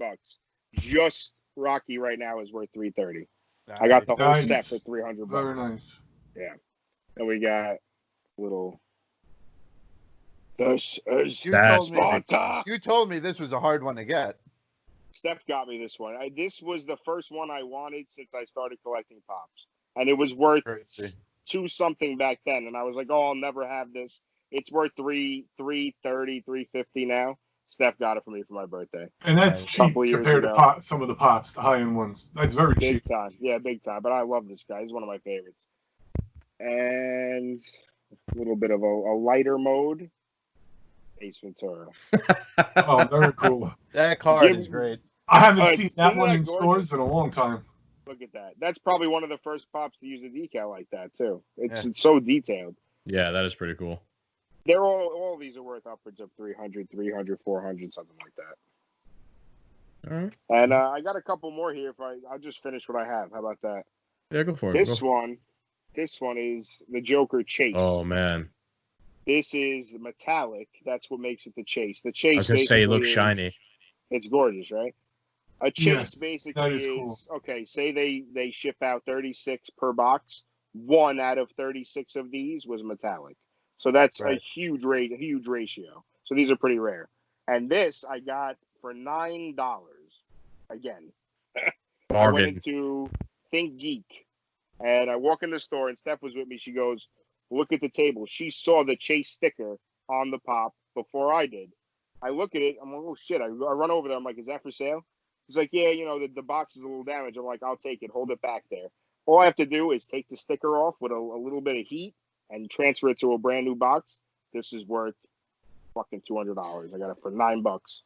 Just Rocky right now is worth $330. Nice. I got the whole set for $300. Very nice. Yeah. And we got little... This is Sparta. You told me this was a hard one to get. Steph got me this one. This was the first one I wanted since I started collecting pops. And it was worth $2 something back then. And I was like, oh, I'll never have this. It's worth $330, $350 now. Steph got it for me for my birthday. And that's cheap compared to some of the pops, the high-end ones. That's very cheap. Big time. Yeah, big time. But I love this guy. He's one of my favorites. And a little bit of a lighter mode. Ace Ventura. Oh, very cool. That card is great. I haven't seen that one in stores in a long time. Look at that. That's probably one of the first pops to use a decal like that, too. It's so detailed. Yeah, that is pretty cool. They're all these are worth upwards of 300, 400, something like that. All right. And I got a couple more here. I'll just finish what I have. How about that? Yeah, go for it. This one is the Joker Chase. Oh, man. This is metallic. That's what makes it the Chase. The Chase. I was going to say it looks shiny. It's gorgeous, right? A Chase basically is cool. Okay, say they ship out 36 per box. 1 out of 36 of these was metallic. So that's a huge ratio. So these are pretty rare. And this I got for $9. Again. Bargain. I went into Think Geek. And I walk in the store and Steph was with me. She goes, look at the table. She saw the Chase sticker on the pop before I did. I look at it. I'm like, oh, shit. I run over there. I'm like, is that for sale? He's like, yeah, you know, the box is a little damaged. I'm like, I'll take it. Hold it back there. All I have to do is take the sticker off with a little bit of heat and transfer it to a brand new box. This is worth fucking $200. I got it for $9.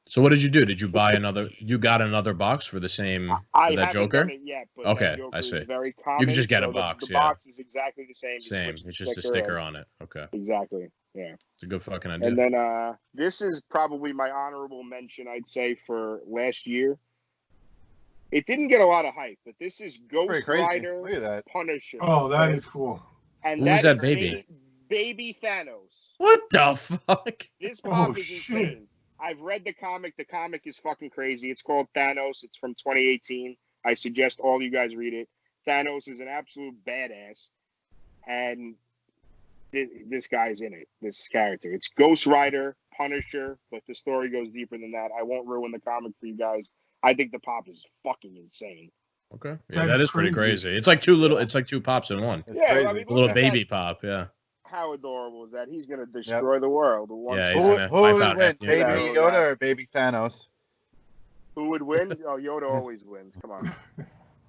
So what did you do? Did you buy another? You got another box for the same I that Joker? Done it yet, but okay, that Joker I see. Is very common, you can just get a box. The box is exactly the same. Same. It's just a sticker on it. Okay. Exactly. Yeah. It's a good fucking idea. And then this is probably my honorable mention, I'd say, for last year. It didn't get a lot of hype, but this is Ghost Rider Punisher. Oh, that is cool. And who's that baby? Baby Thanos. What the fuck? This pop is insane. I've read the comic. The comic is fucking crazy. It's called Thanos. It's from 2018. I suggest all you guys read it. Thanos is an absolute badass. And this guy's in it, this character. It's Ghost Rider, Punisher, but the story goes deeper than that. I won't ruin the comic for you guys. I think the pop is fucking insane. Okay. Yeah, that is pretty crazy. It's like two pops in one. Yeah, I mean, a little baby pop, yeah. How adorable is that? He's going to destroy the world. Yeah, who would win, Baby Yoda or Baby Thanos? Who would win? Oh, Yoda always wins. Come on.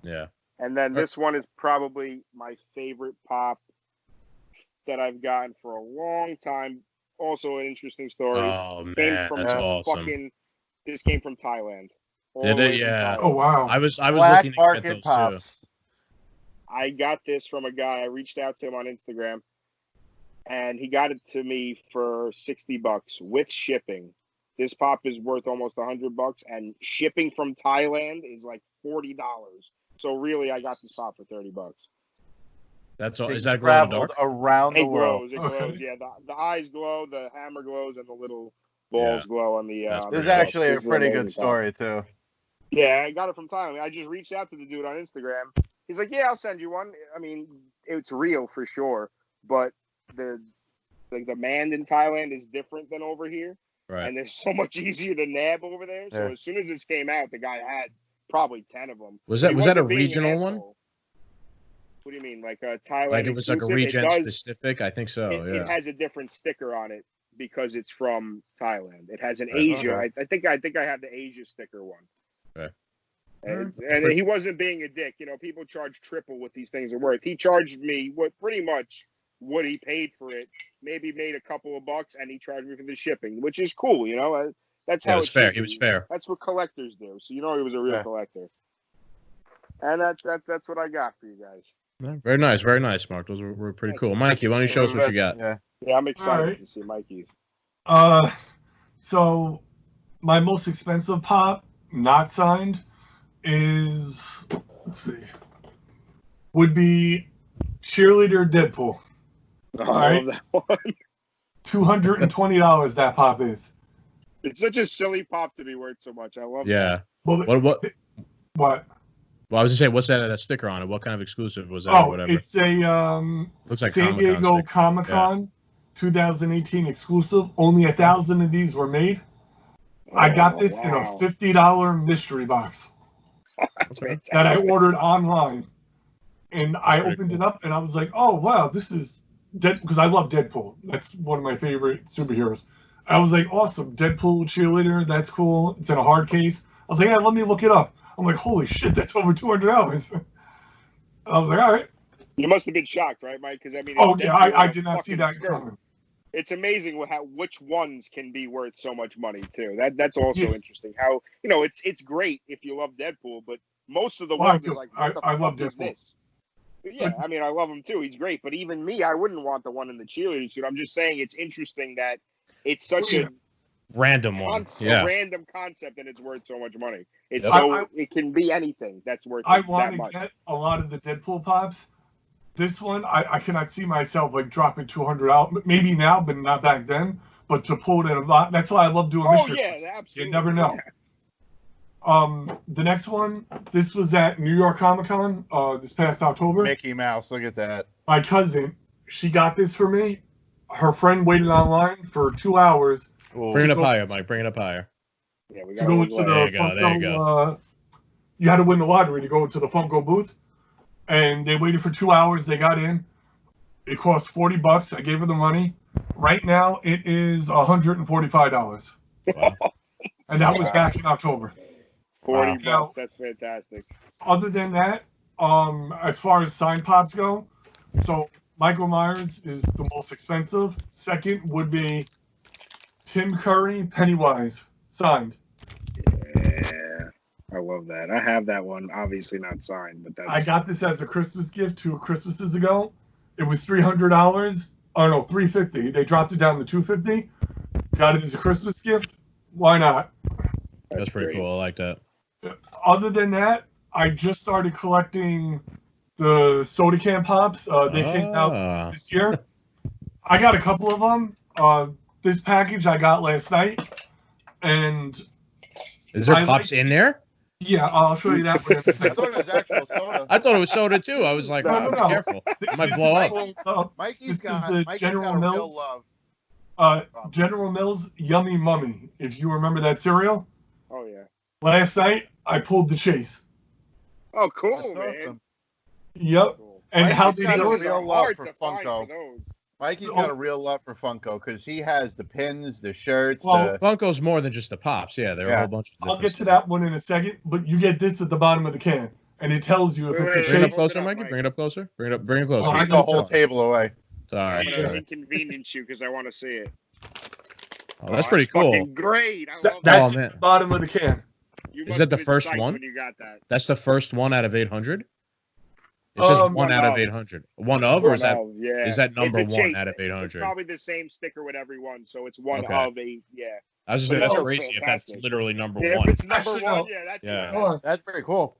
Yeah. And then this one is probably my favorite pop that I've gotten for a long time. Also an interesting story. Oh, man, that's awesome. This came from Thailand. Did it? Yeah. Oh, wow. I was Black looking market at those pops. too. I got this from a guy. I reached out to him on Instagram, and he got it to me for $60 with shipping. This pop is worth almost $100, and shipping from Thailand is like $40. So really, I got this pop for $30. That's all. Is that traveled around the world? It glows. Yeah, the eyes glow, the hammer glows, and the little balls glow on the. This is actually a pretty good story too. Yeah, I got it from Thailand. I just reached out to the dude on Instagram. He's like, "Yeah, I'll send you one." I mean, it's real for sure, but the demand in Thailand is different than over here, right? And they're so much easier to nab over there. So as soon as this came out, the guy had probably 10 of them. Was that a regional one? What do you mean? Like a Thailand Like it was like a exclusive? region specific. I think so. It Yeah. has a different sticker on it because it's from Thailand. It has an Right. Asia. Okay. I think I have the Asia sticker one. Okay. And he wasn't being a dick. You know, people charge triple what these things are worth. He charged me pretty much what he paid for it. Maybe made a couple of bucks, and he charged me for the shipping, which is cool. You know, that's how it's fair. He was fair. That's what collectors do. So you know, he was a real collector. And that's what I got for you guys. Very nice, Mark. Those were pretty cool. Mikey, why don't you show us what you got? Yeah, I'm excited to see Mikey's. So my most expensive pop, not signed, is would be Cheerleader Deadpool. I love that one. $220 that pop is. It's such a silly pop to be worth so much. I love it. Yeah. Well, What? What? Well, I was gonna say, what's that sticker on it? What kind of exclusive was that? Oh, or whatever. it's a Looks like San Diego Comic-Con 2018 exclusive. Only 1,000 of these were made. I got this in a $50 mystery box that I ordered online, and I opened it up and I was like, "Oh wow, this is Dead," because I love Deadpool. That's one of my favorite superheroes. I was like, "Awesome, Deadpool cheerleader. That's cool." It's in a hard case. I was like, "Yeah, let me look it up." I'm like, "Holy shit, that's over $200." I was like, "All right." You must have been shocked, right, Mike? Because I mean, I did not see that coming. It's amazing which ones can be worth so much money too. That's also interesting. How it's great if you love Deadpool, but most of the ones is like, I love Deadpool. Yeah, I mean, I love him too. He's great, but even me, I wouldn't want the one in the cheerleading suit. I'm just saying it's interesting that it's such a random one. A random concept, and it's worth so much money. It's it can be anything that's worth. I want to get a lot of the Deadpool pops. This one, I cannot see myself like dropping $200 out. Maybe now, but not back then. But to pull it in a lot, that's why I love doing mystery. Yeah, absolutely. You never know. The next one, this was at New York Comic-Con this past October. Mickey Mouse, look at that. My cousin, she got this for me. Her friend waited online for 2 hours. Bring it up higher, Mike. Bring it up higher. Yeah, we got to go into the Funko. There you go. You had to win the lottery to go into the Funko booth. And they waited for 2 hours. They got in. It cost $40. I gave her the money. Right now, it is $145. Wow. And that was back in October. $40. Now, that's fantastic. Other than that, as far as signed pops go, so Michael Myers is the most expensive. Second would be Tim Curry, Pennywise, signed. Yeah, I love that. I have that one, obviously not signed, but that's. I got this as a Christmas gift 2 Christmases ago. It was $300. Oh no, $350. They dropped it down to $250. Got it as a Christmas gift. Why not? That's pretty cool. I like that. Other than that, I just started collecting the soda can pops. They came out this year. I got a couple of them. This package I got last night, and is there pops in there? Yeah, I'll show you that one. I thought it was actual soda. I thought it was soda too. I was like, no. Be careful. It might blow up. Mikey's got a real love. General Mills Yummy Mummy. If you remember that cereal. Oh yeah. Last night I pulled the chase. Oh, cool, that's man. Awesome. Yep. Cool. And Mikey's how they got do a it? real love for Funko. For Mikey's got a real love for Funko because he has the pins, the shirts. Funko's more than just the pops. Yeah, there are a whole bunch of. I'll get to that one in a second, but you get this at the bottom of the can, and it tells you if it's a chase. Bring it up closer, Mikey. Bring it up closer. Bring it closer. Oh, he's a whole table away. Sorry. I'm gonna inconvenience you because I want to see it. Oh, that's pretty cool. Great. I love that's the bottom of the can. Is that the first one? When you got that. That's the first one out of 800. It says one out of 800. One of, or is that number one out of 800? It's probably the same sticker with every one, so it's one of 8. Yeah. I was just saying, that's crazy if that's literally number one. If it's number one, that's very cool.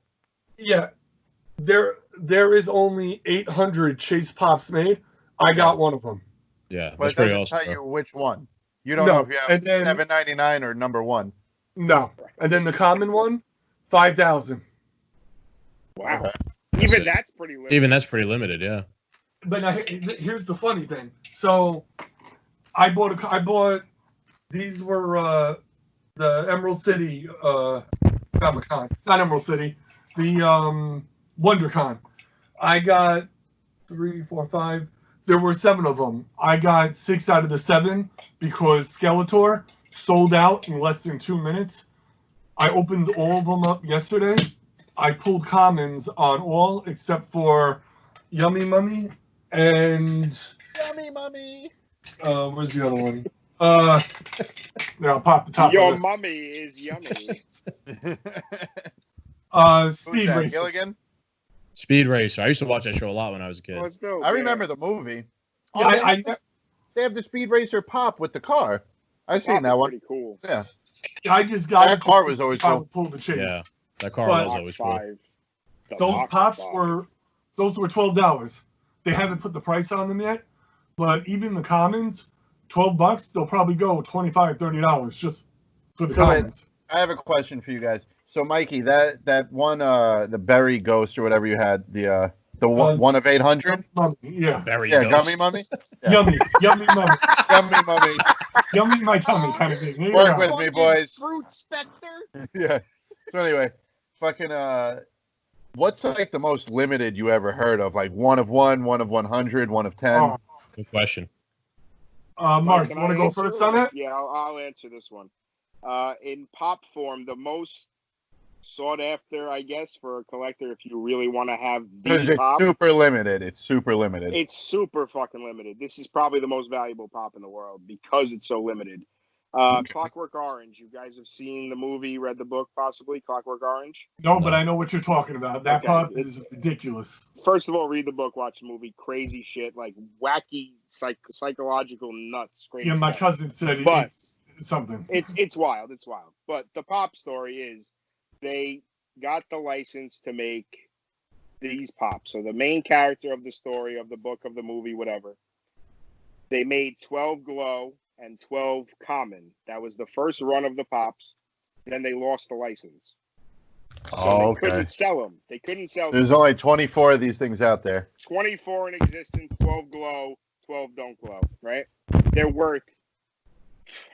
Yeah, there is only 800 Chase Pops made. I got one of them. Yeah, but that's pretty awesome. Tell you which one. You don't know if you have $7.99 or number one. No, and then the common one, 5,000. Wow. Okay. Even that's pretty limited. Even that's pretty limited, yeah. But now, here's the funny thing. So, I bought. These were the Emerald City Comic-Con, not Emerald City, the WonderCon. I got 3, 4, 5. There were 7 of them. I got 6 out of the 7 because Skeletor sold out in less than 2 minutes. I opened all of them up yesterday. I pulled commons on all except for Yummy Mummy and Yummy Mummy. Where's the other one? There, I'll pop the top Your of this. mummy is yummy. Speed Racer. Gilligan? Speed Racer. I used to watch that show a lot when I was a kid. Let's do. I remember the movie. Yeah, They have the Speed Racer pop with the car. I've seen that one. Pretty cool. Yeah. I just got That car was always cool. Pull the chase. Yeah, that car But- was always cool. Those pops were $12. They haven't put the price on them yet, but even the commons, $12, they'll probably go $25, $30 just for the commons. I have a question for you guys. So, Mikey, that one, the berry ghost or whatever you had, the one of 800. Yeah. Very Yeah, ghost. Gummy Mummy. Yeah. Yummy mummy, Yummy Mummy. yummy my tummy kind of thing. There you Work go. with me, boys. Fruit Spectre. Yeah. So anyway, fucking what's like the most limited you ever heard of? Like 1 of 1, 1 of 100, 1 of 10. Oh. Good question. Mark, Can you want to I go answer first it? on it? Yeah, I'll answer this one. In pop form, the most sought after, I guess, for a collector, if you really want to have Because these it's pop, super limited. It's super limited. it's super fucking limited. This is probably the most valuable pop in the world because it's so limited. Clockwork Orange. You guys have seen the movie, read the book, possibly Clockwork Orange. No, but I know what you're talking about. That Okay, pop is ridiculous. First of all, read the book, watch the movie. Crazy shit, like wacky, psychological nuts. Crazy Yeah, my stuff. cousin said But- it's something. It's wild. It's wild. But the pop story is they got the license to make these pops. So the main character of the story, of the book, of the movie, whatever, they made 12 glow and 12 common. That was the first run of the pops. Then they lost the license. So they okay. couldn't sell them. They couldn't sell There's them. only 24 of these things out there. 24 in existence, 12 glow, 12 don't glow, right? They're worth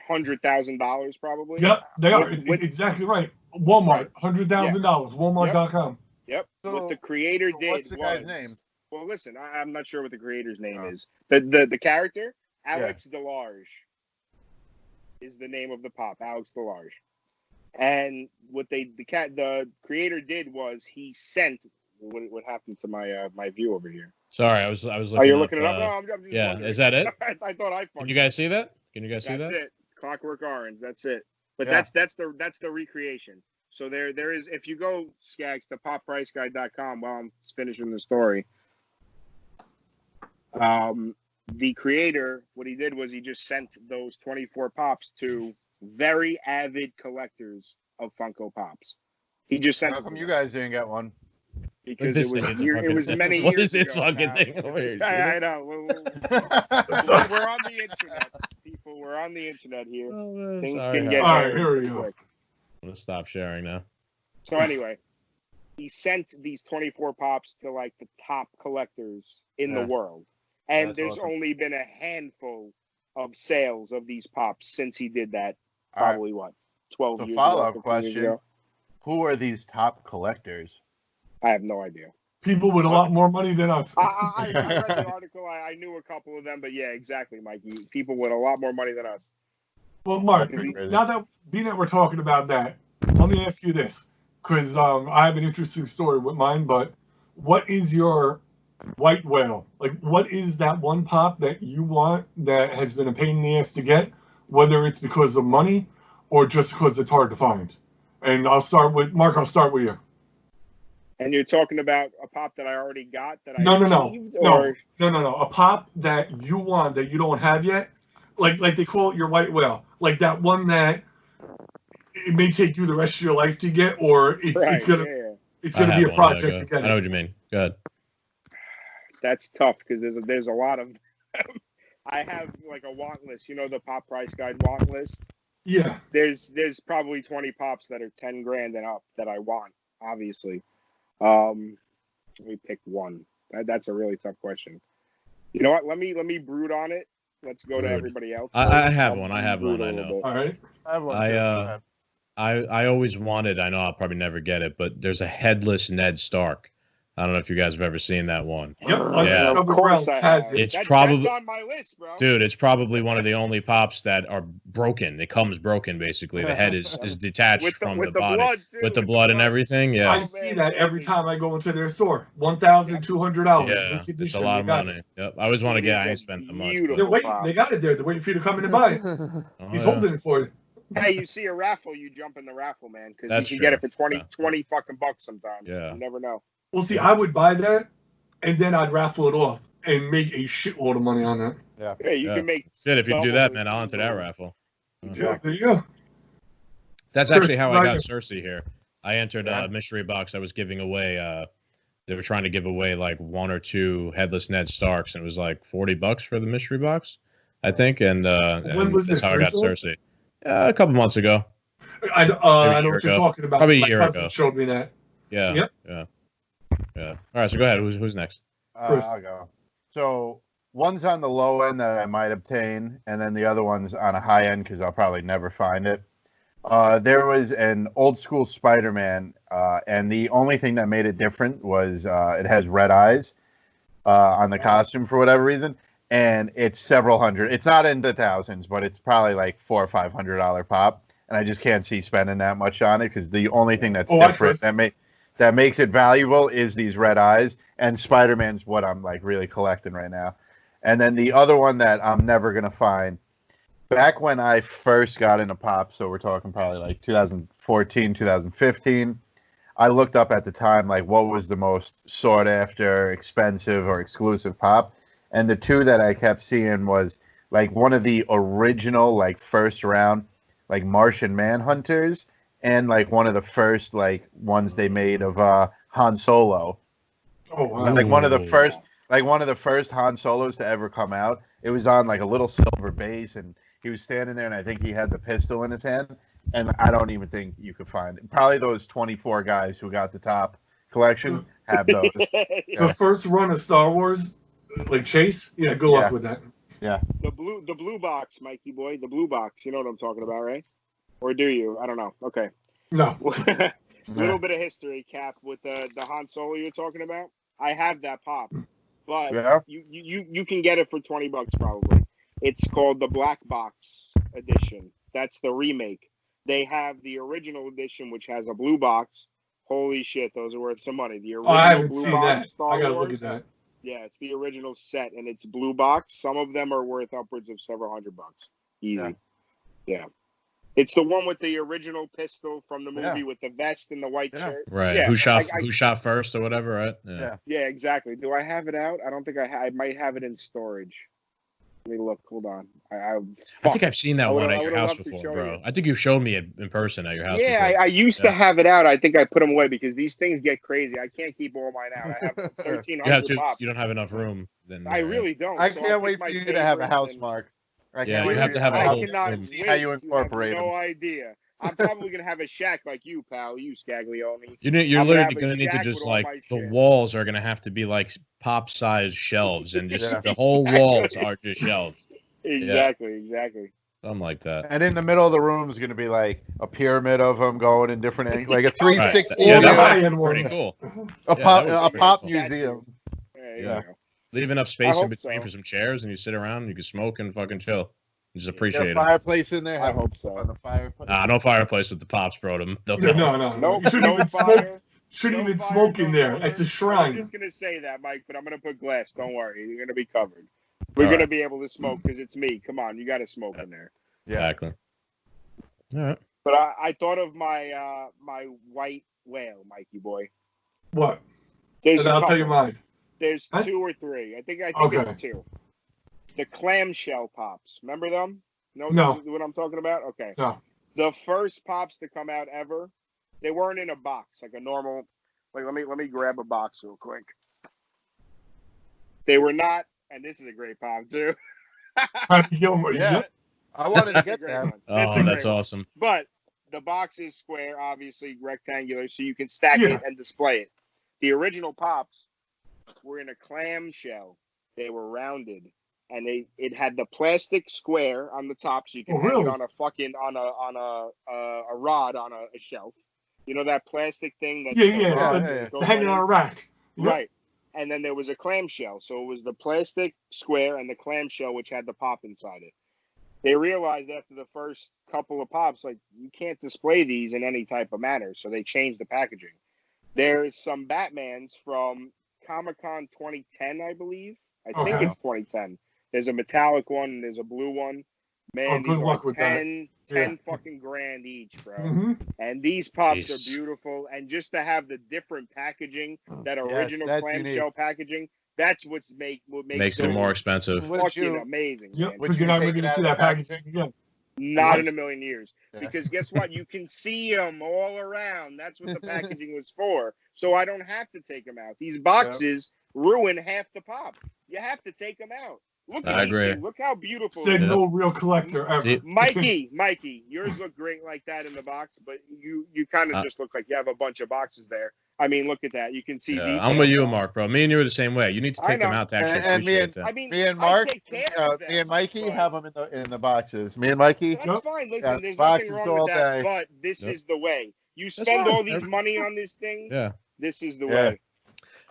$100,000 probably. Yep, they are. With- Exactly right. Walmart, $100,000. Walmart.com. Yep. So- what the creator so did what's the guy's was- name? Well, listen, I'm not sure what the creator's name Oh. is. The character, Alex Delarge, is the name of the pop. Alex Delarge. And what the creator did was he sent. What happened to my view over here? Sorry, I was looking. Oh, you're looking it up? uh, No, I'm just yeah, wondering. is that it? I thought I. Can you guys see that? Can you guys see That's that? it. Clockwork Orange. That's it. But Yeah. that's the recreation. So there is, if you go, Skags, to poppriceguide.com while I'm finishing the story, the creator, what he did was he just sent those 24 pops to very avid collectors of Funko Pops. He just sent How it come to you them guys didn't get one? because This it was thing is a it was fucking- many What years is this ago fucking now. thing over here? See I this? know. We're on the internet, people. We're on the internet here. Oh, man, Things sorry, can get All right, very here we go. quick. I'm gonna stop sharing now. So anyway, he sent these 24 pops to like the top collectors in Yeah. the world. And That's there's awesome. only been a handful of sales of these pops since he did that. All right. Probably what, 12 So years follow-up ago, 15 years question. ago? Who are these top collectors? I have no idea. People with a lot more money than us. I read the article. I knew a couple of them, but yeah, exactly, Mikey. People with a lot more money than us. Well, Mark, Crazy. now that being that we're talking about that, let me ask you this, because I have an interesting story with mine. But what is your white whale? Like, what is that one pop that you want that has been a pain in the ass to get, whether it's because of money or just because it's hard to find? And I'll start with Mark. I'll start with you. And you're talking about a pop that I already got that I No. received, or No. A pop that you want that you don't have yet, like they call it your white whale, like that one that it may take you the rest of your life to get, or it's right? it's gonna Yeah. it's I gonna have be a one, project yeah, to go- get I know it. what you mean. Go ahead. That's tough because there's a lot of. I have like a want list. You know the Pop Price Guide want list. Yeah, There's probably 20 pops that are 10 grand and up that I want. Obviously, let me pick one. That's a really tough question. You know what? Let me brood on it. Let's go to Brood. everybody else. I have I'll one. I have brood one. a I little know. bit. all right. I have one. I, too. Go uh, ahead. I always wanted. I know I'll probably never get it, but there's a headless Ned Stark. I don't know if you guys have ever seen that one. Yep. Yeah. Of course I have. It's probably that's on my list, bro. Dude, it's probably one of the only pops that are broken. It comes broken, basically. The head is detached from the body. Blood, too, with the blood and everything, yeah. I see that every time I go into their store. $1,200. Yeah, it's a lot of money. Yep. I always want to get. I ain't spent the much. They're waiting. They got it there. They're waiting for you to come in and buy it. He's holding it for you. Hey, you see a raffle, you jump in the raffle, man, because you can get it for 20 fucking bucks sometimes. Yeah. You never know. Well, see, I would buy that, and then I'd raffle it off and make a shitload of money on that. Yeah, you can make shit. If you do that, man, I'll enter that raffle. Yeah, there you go. That's actually how I got Cersei here. I entered a mystery box. I was giving away. They were trying to give away like 1 or 2 headless Ned Starks, and it was like $40 for the mystery box, I think. And when was that's this? how I got Cersei. A couple months ago. I know what you're talking about. Probably My a year cousin ago. showed me that. Yeah. Yep. Yeah. All right. So go ahead. Who's next? I'll go. So one's on the low end that I might obtain, and then the other one's on a high end because I'll probably never find it. There was an old school Spider-Man, and the only thing that made it different was it has red eyes on the costume for whatever reason. And it's several hundred. It's not in the thousands, but it's probably like $400 or $500 pop. And I just can't see spending that much on it because the only thing that's different that makes it valuable is these red eyes. And Spider-Man's what I'm like really collecting right now. And then the other one that I'm never gonna find. Back when I first got into pop, so we're talking probably like 2014, 2015. I looked up at the time like what was the most sought after, expensive, or exclusive pop. And the 2 that I kept seeing was like one of the original like first round like Martian Manhunters and like one of the first like ones they made of Han Solo. Oh wow. Like one of the first Han Solos to ever come out. It was on like a little silver base and he was standing there and I think he had the pistol in his hand and I don't even think you could find it. Probably those 24 guys who got the top collection have those. The first run of Star Wars like Chase? Yeah, good luck with that. Yeah. The blue box, Mikey boy. The blue box. You know what I'm talking about, right? Or do you? I don't know. Okay. No. Little bit of history, Cap, with the Han Solo you're talking about. I have that pop. But you can get it for $20 probably. It's called the Black Box edition. That's the remake. They have the original edition, which has a blue box. Holy shit, those are worth some money. The original I haven't blue seen box that. Star I gotta Wars, look at that. Yeah, it's the original set, and it's blue box. Some of them are worth upwards of several $100. Easy. Yeah. It's the one with the original pistol from the movie with the vest and the white shirt. Right. Yeah, Who shot first or whatever, right? Yeah, exactly. Do I have it out? I don't think I might have it in storage. Let me look. Hold on. I think I've seen that one at your house before, bro. I think you showed me it in person at your house. Yeah, before. I used to have it out. I think I put them away because these things get crazy. I can't keep all mine out. I have 1,300 pops. You don't have enough room. Then I really don't. I can't wait for you to have a house, Mark. Yeah, you have to have a house. I cannot see how you incorporate them. No idea. I'm probably gonna have a shack like you, pal. You Scaglione. You're literally gonna need to just like the walls are gonna have to be like pop-sized shelves, and just the whole walls are just shelves. Exactly. Something like that. And in the middle of the room is going to be like a pyramid of them going in different angles, like a 360. Yeah, that's pretty cool. A pop museum. Yeah. Leave enough space in between for some chairs, and you sit around, and you can smoke and fucking chill. Just appreciate it. A fireplace in there. I hope so. On the fireplace. No fireplace with the pops, bro. No. You Shouldn't even smoke in there. It's a shrine. I'm just gonna say that, Mike, but I'm gonna put glass. Don't worry, you're gonna be covered. We're gonna be able to smoke because it's me. Come on, you got to smoke in there. Exactly. All right. But I thought of my my white whale, Mikey boy. What? I'll tell you mine. There's 2 or 3. I think it's 2. The clamshell pops. Remember them? No. What I'm talking about? Okay. No. The first pops to come out ever, they weren't in a box like a normal. Like let me grab a box real quick. They were not. And this is a great pop, too. Yeah. I wanted to get that. Oh, that's awesome. But the box is square, obviously rectangular, so you can stack it and display it. The original pops were in a clamshell. They were rounded. And it had the plastic square on the top, so you can hang it on a fucking a rod on a shelf. You know that plastic thing that hanging on a rack. Right. And then there was a clamshell. So it was the plastic square and the clamshell, which had the pop inside it. They realized after the first couple of pops, like, you can't display these in any type of manner. So they changed the packaging. There's some Batmans from Comic-Con 2010, I believe. I think it's 2010. There's a metallic one and there's a blue one. Man, these are 10 fucking grand each, bro. Mm-hmm. And these pops are beautiful. And just to have the different packaging, that original clamshell packaging, that's what makes it more expensive. Fucking amazing. Yep, because you're not going to see that packaging again. Not in a million years. Yeah. Because guess what? You can see them all around. That's what the packaging was for. So I don't have to take them out. These boxes ruin half the pop. You have to take them out. Look at these things. Look how beautiful. Said no real collector ever. Mikey, yours look great like that in the box, but you kind of just look like you have a bunch of boxes there. I mean, look at that. You can see. I'm with you, Mark, bro. Me and you are the same way. You need to take them out to actually appreciate them. Me and Mark, me and Mikey have them in the boxes. Me and Mikey. That's fine. Listen, there's nothing wrong with that, but this is the way. You spend all these money on these things. Yeah. This is the way.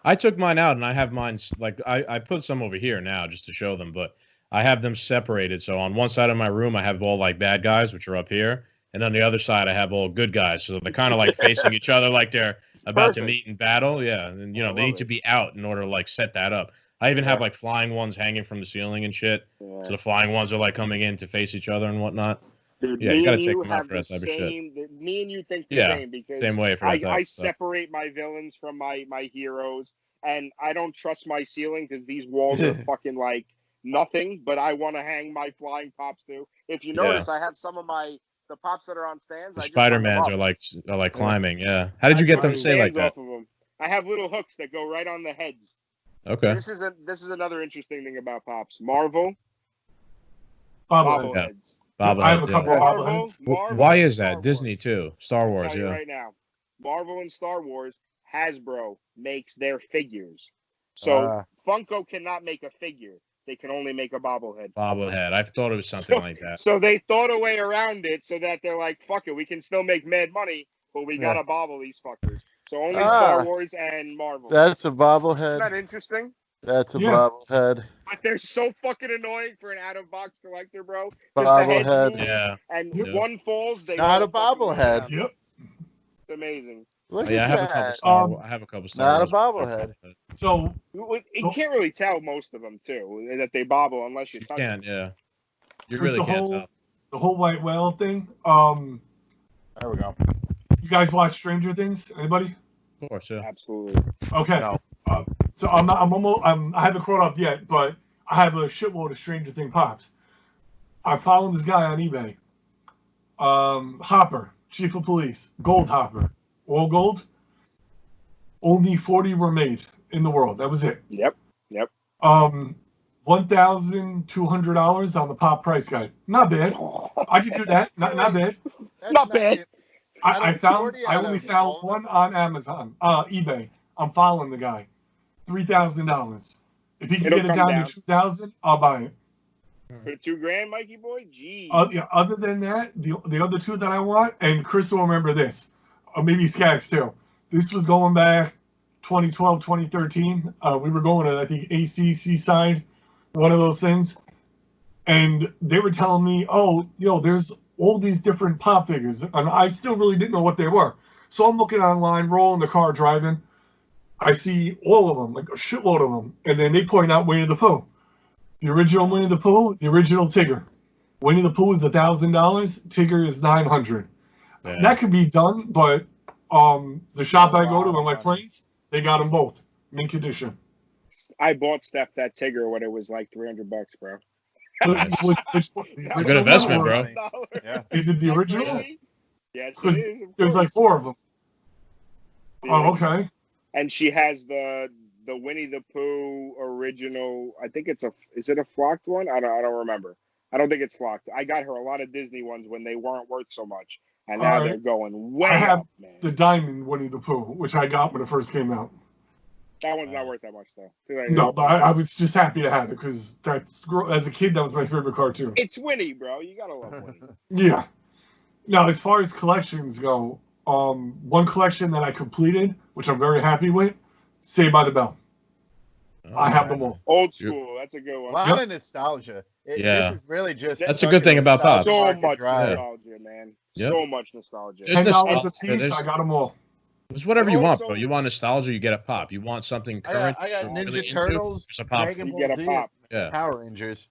I took mine out, and I have mine, like, I put some over here now just to show them, but I have them separated. So on one side of my room, I have all, like, bad guys, which are up here, and on the other side, I have all good guys. So they're kind of, like, facing each other like they're about to meet in battle. Yeah, and, you know, they need to be out in order to, like, set that up. I even have, like, flying ones hanging from the ceiling and shit. Yeah. So the flying ones are, like, coming in to face each other and whatnot. Dude, yeah, you got to take them out for that type of shit. Me and you think the same because same way for I separate my villains from my heroes, and I don't trust my ceiling because these walls are fucking like nothing, but I want to hang my flying pops too. If you notice, I have some of the pops that are on stands. The Spider-Mans are like climbing, How did you get them to stay like that? I have little hooks that go right on the heads. Okay. This is another interesting thing about pops. Marvel. Bobbleheads. I have a couple of Marvel. Why is that? Disney too. Star Wars, right now. Marvel and Star Wars, Hasbro makes their figures. So Funko cannot make a figure. They can only make a bobblehead. I thought it was something like that. So they thought a way around it so that they're like, fuck it, we can still make mad money, but we gotta bobble these fuckers. So only Star Wars and Marvel. That's a bobblehead. Isn't that interesting? That's a bobblehead. But they're so fucking annoying for an out-of-box collector, bro. Bobblehead. And one falls, they not a bobblehead. Yep. It's amazing. Look I have a couple Star Wars. Not a bobblehead. So you can't really tell most of them too that they bobble unless you touch them. Yeah. You really can't tell. The whole white whale thing. There we go. You guys watch Stranger Things? Anybody? Of course, yeah. Absolutely. Okay. No. So I haven't caught up yet, but I have a shitload of Stranger Things pops. I'm following this guy on eBay. Hopper, Chief of Police, Gold Hopper, all gold. Only 40 were made in the world. That was it. Yep. $1,200 on the pop price guide. Not bad. I could do that. Not bad. Not bad. I only found one on Amazon, eBay. I'm following the guy. $3,000. If he can get it down to $2,000, I'll buy it. For $2,000, Mikey boy? Jeez. Other than that, the other two that I want, and Chris will remember this, or maybe Skaggs too. This was going back 2012, 2013. We were going to, I think, ACC side, one of those things. And they were telling me, there's all these different pop figures. And I still really didn't know what they were. So I'm looking online, rolling the car, driving. I see all of them, like a shitload of them. And then they point out Winnie the Pooh. The original Winnie the Pooh, the original Tigger. Winnie the Pooh is $1,000. Tigger is $900. Yeah. That could be done, but the shop I go to on my planes, they got them both. Mint condition. I bought Steph that Tigger when it was like $300, bro. Which it's a good investment, bro. Yeah. Is it the original? Yes, it is. There's like 4 of them. Oh, okay. And she has the Winnie the Pooh original. I think is it a flocked one? I don't remember. I don't think it's flocked. I got her a lot of Disney ones when they weren't worth so much, and now they're going way up, man. The diamond Winnie the Pooh, which I got when it first came out. That one's not worth that much, though. No, but I was just happy to have it because as a kid, that was my favorite cartoon. It's Winnie, bro. You gotta love Winnie. Yeah. Now, as far as collections go, one collection that I completed, which I'm very happy with, Saved by the Bell. I have them all. Old school. That's a good one. A lot of nostalgia. Yeah. This is really just. That's a good thing about Pops. So much nostalgia, man. Yep. So much nostalgia. There's $10 a piece. I got them all. It's whatever you want, bro. You want nostalgia, you get a Pop. You want something current. I got Ninja Turtles, a Pop. Dragon Ball You get a Z, Pop. Yeah. Power Rangers.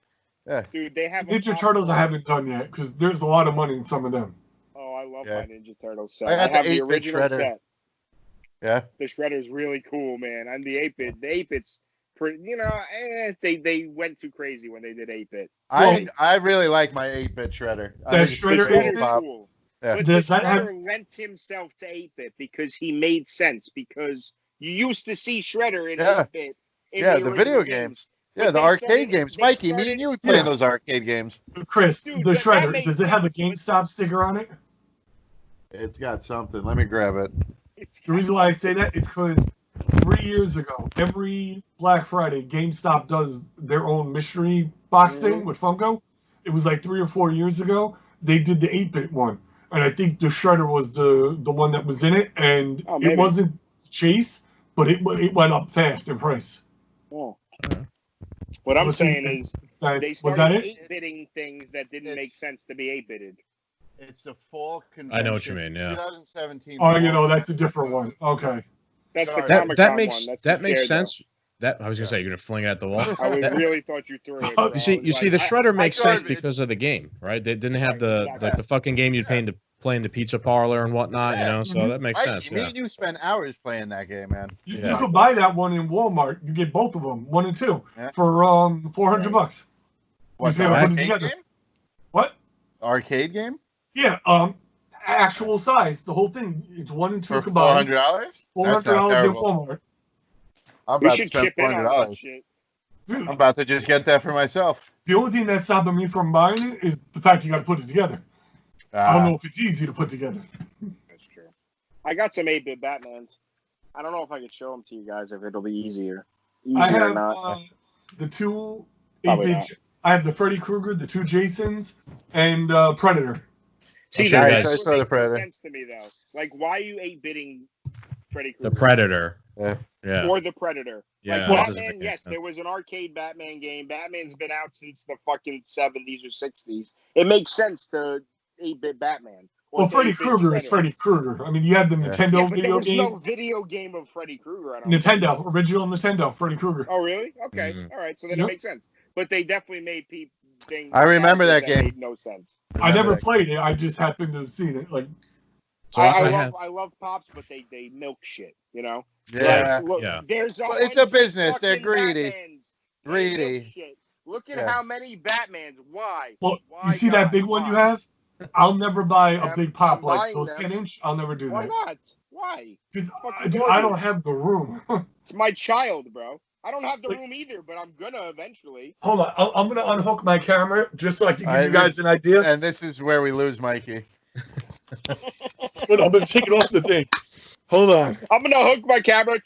Yeah. Dude, they have Ninja Turtles I haven't done yet because there's a lot of money in some of them. Oh, I love my Ninja Turtles set. I got have the the 8-bit original shredder. set. Yeah. The shredder's really cool, man. And the 8-bit. The 8-bit's pretty, they went too crazy when they did 8-bit. I really like my 8-bit shredder. That shredder is cool. Yeah. But the shredder lent himself to 8-bit because he made sense. Because you used to see Shredder in 8-bit. The video games. Yeah, the arcade games. Mikey, me and you would play those arcade games. Chris, the shredder, does it have a GameStop sticker on it? It's got something. Let me grab it. The reason why I say that is because 3 years ago, every Black Friday, GameStop does their own mystery box thing with Funko. It was like 3 or 4 years ago. They did the 8-bit one. And I think the shredder was the one that was in it. And it wasn't Chase, but it went up fast in price. Oh. What I'm saying is they started 8-bitting things that didn't make sense to be 8-bitted. It's the fall convention. I know what you mean, yeah. 2017. Oh, that's a different one. Okay. That's the Comic-Con makes one. That makes sense. That I was gonna say you're gonna fling it at the wall. I really thought you threw it. Bro. You see, the shredder makes sense because of the game, right? They didn't have the fucking game you'd play in the pizza parlor and whatnot, so that makes sense. Me and you spent hours playing that game, man. You could buy that one in Walmart. You get both of them, 1 and 2, for $400. What's the arcade game? What? Arcade game? Yeah, actual size. The whole thing. It's 1 and 2 for combined. $400? $400 in Walmart. I'm about to spend $400. I'm about to just get that for myself. The only thing that's stopping me from buying it is the fact you got to put it together. I don't know if it's easy to put together. That's true. I got some 8-bit Batmans. I don't know if I could show them to you guys if it'll be easier. I have or not. The 2 8-bit. I have the Freddy Krueger, the 2 Jasons, and Predator. See, I that saw the Predator. Makes sense to me though. Like, why are you 8-bitting Freddy Krueger? The Predator. Yeah. Or the Predator. Yeah. Like Batman, yes, there was an arcade Batman game. Batman's been out since the fucking 70s or 60s. It makes sense to 8-bit Batman. Well, Freddy Krueger is Freddy Krueger. I mean, you had the Nintendo video game. There was no video game of Freddy Krueger. Original Nintendo, Freddy Krueger. Oh, really? Okay. All right. So then it makes sense. But they definitely made things. I remember that game. Made no sense. I never played it. I just happened to have seen it. Like, so I love Pops, but they milk shit. Yeah. Like, look, it's a business. They're greedy. Shit. Look at how many Batmans. Why? Well, you see that big one you have? I'll never buy a big pop like those 10-inch. I'll never do that. Why not? Why? Because I don't have the room. It's my child, bro. I don't have the room either, but I'm gonna eventually. Hold on, I'm gonna unhook my camera just so I can give you guys an idea. And this is where we lose Mikey. But I'm gonna take it off the thing. Hold on. I'm gonna hook my camera.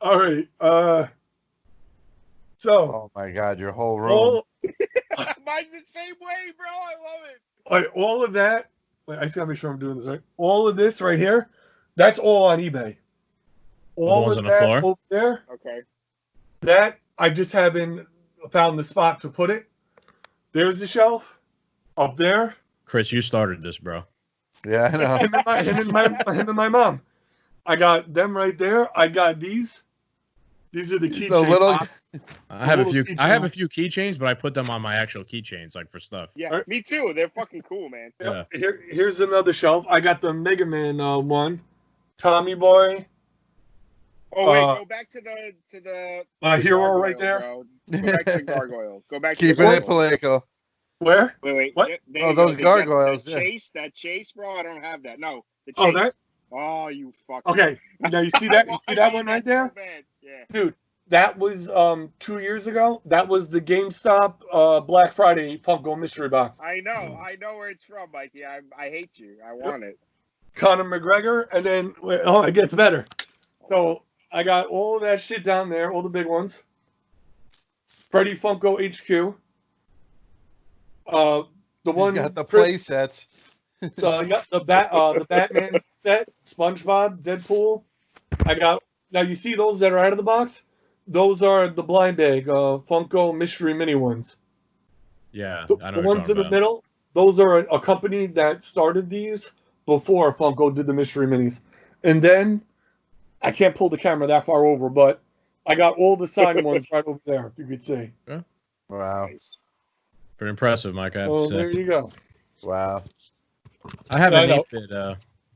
All right. Oh my God, your whole room. Mine's the same way, bro. I love it. All right, all of that. Wait, I just gotta make sure I'm doing this right. All of this right here, that's all on eBay. All of that over there. Okay. That I just haven't found the spot to put it. There's the shelf up there. Chris, you started this, bro. Yeah, I know. Him and my mom. I got them right there. I got these. These are the keychains. I have a few keychains, but I put them on my actual keychains, like for stuff. Yeah, me too. They're fucking cool, man. Yeah. Here's another shelf. I got the Mega Man one, Tommy Boy. Oh wait, go back to the hero right there. Bro. Go back to the gargoyle. Go back. Keeping it political. Where? Wait. What? Those gargoyles. That chase, bro. I don't have that. No, the chase. Oh, that. Oh, you fucking. Okay, now you see that? You see that one right there? So bad. Yeah. Dude, that was 2 years ago. That was the GameStop Black Friday Funko mystery box. I know where it's from, Mikey. I hate you. I want it. Conor McGregor, and then it gets better. So I got all of that shit down there, all the big ones. Freddy Funko HQ. He's got the play sets. So I got the Batman set, SpongeBob, Deadpool, I got now. You see those that are out of the box? Those are the blind bag Funko mystery mini ones. Yeah, I know The what ones you're in the talking about. middle. Those are a company that started these before Funko did the mystery minis, and then I can't pull the camera that far over, but I got all the signed ones right over there. If you could see. Yeah. Wow. Nice. Pretty impressive, Mike. I have to Well, say. there you go. Wow. I have Yeah, an I know. 8-bit.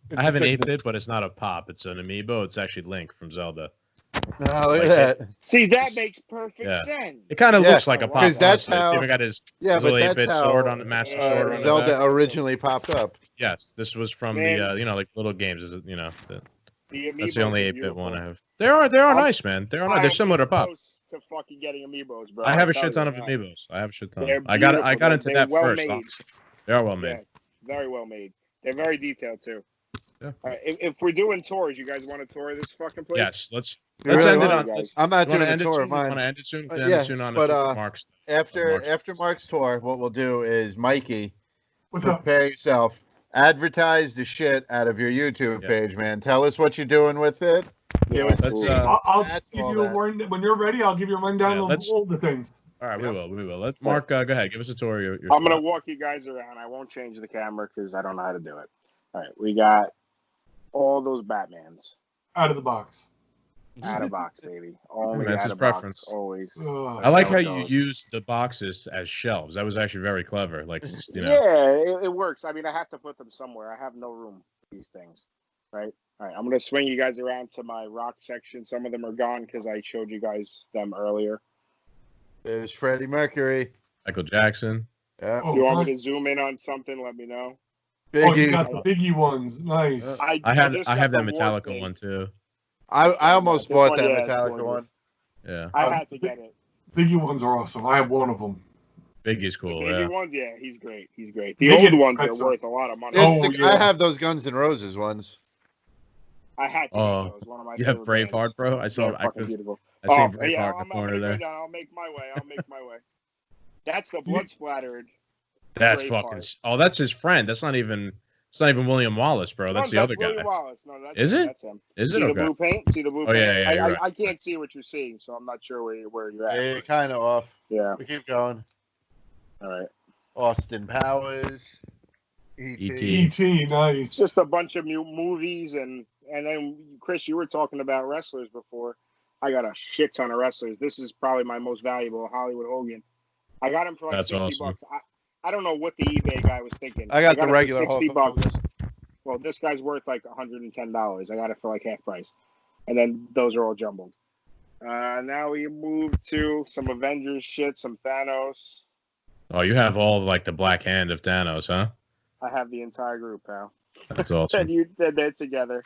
It's I have a an sickness. 8-bit, but it's not a pop. It's an amiibo. It's actually Link from Zelda. Oh, look Like at that. See, that makes perfect Yeah. sense. It kind of Yeah, looks like a pop. 'cause that's honestly. It's how- even got his Yeah, little but that's 8-bit how sword on the master sword on the Zelda back. originally popped up. Yes, this was from Man. the like little games. Is The that's the amiibos only are 8-bit one I beautiful. have. They are I'm- nice, man. They're nice. They're similar to pop. Close to fucking getting amiibos, bro. I have I'll a tell shit ton you of that. amiibos. I have a shit ton. They're I got beautiful. into They're that well first. made. They are well made. Yeah, very well made. They're very detailed too. Yeah. All right, if we're doing tours, you guys want to tour this fucking place? Yes, let's really end it want on. guys. I'm not You want doing to a end it tour soon? of mine. Want to end it soon? End yeah, it soon on but, Mark's. After Mark's tour, what we'll do is, Mikey, What's up? prepare yourself. Advertise the shit out of your YouTube page, man. Tell us what you're doing with it. Give us Let's, I'll that's give all you a that. run when you're ready. I'll give you a rundown of let's- all the things. All right, Yep. we will. Let Mark go ahead. Give us a tour of your I'm gonna spot. walk you guys around. I won't change the camera because I don't know how to do it. All right, we got all those Batmans Out of the box. out of box, baby. Only That's out his of preference. box, always. I like how how it you goes. use the boxes as shelves. That was actually very clever. Like, Yeah, it works. I mean, I have to put them somewhere. I have no room for these things, right? All right, I'm gonna swing you guys around to my rock section. Some of them are gone because I showed you guys them earlier. There's Freddie Mercury. Michael Jackson. Yeah. Oh, You want me to zoom in on something? Let me know. Oh, you Biggie. got the Biggie ones. Nice. I just have got that the Metallica Warped one too. I almost This bought one, that yeah, it's Metallica gorgeous. one. Yeah, I had to get it. Biggie ones are awesome. I have one of them. Biggie's cool. The Yeah, Biggie ones, yeah, he's great. He's great. The Biggie old ones are expensive. worth a lot of money. Oh, yeah. I have those Guns N' Roses ones. I had to get those. One of my you have favorite bands. Braveheart, bro. I saw. They're I fucking beautiful. seen Braveheart in the corner there. I'll make my way. That's the blood splattered. That's Braveheart. fucking. Oh, that's his friend. That's not even. It's not even William Wallace, bro. That's the other guy. William Wallace. No, that's Is him. it? That's him. Is See it the okay? blue paint? See the blue Oh, paint? yeah, you're right. I can't see what you're seeing, so I'm not sure where you're at. Yeah, you're kind of off. Yeah. We keep going. All right. Austin Powers. E.T. E.T. Nice. It's just a bunch of movies, and then, Chris, you were talking about wrestlers before. I got a shit ton of wrestlers. This is probably my most valuable, Hollywood Hogan. I got him for like That's 60 awesome. bucks. I don't know what the eBay guy was thinking. I got the it for regular 60 Hulk Hogan. bucks. Well, this guy's worth like $110. I got it for like half price. And then those are all jumbled. Now we move to some Avengers shit, some Thanos. Oh, you have all like the black hand of Thanos, huh? I have the entire group, pal. That's awesome. They're together.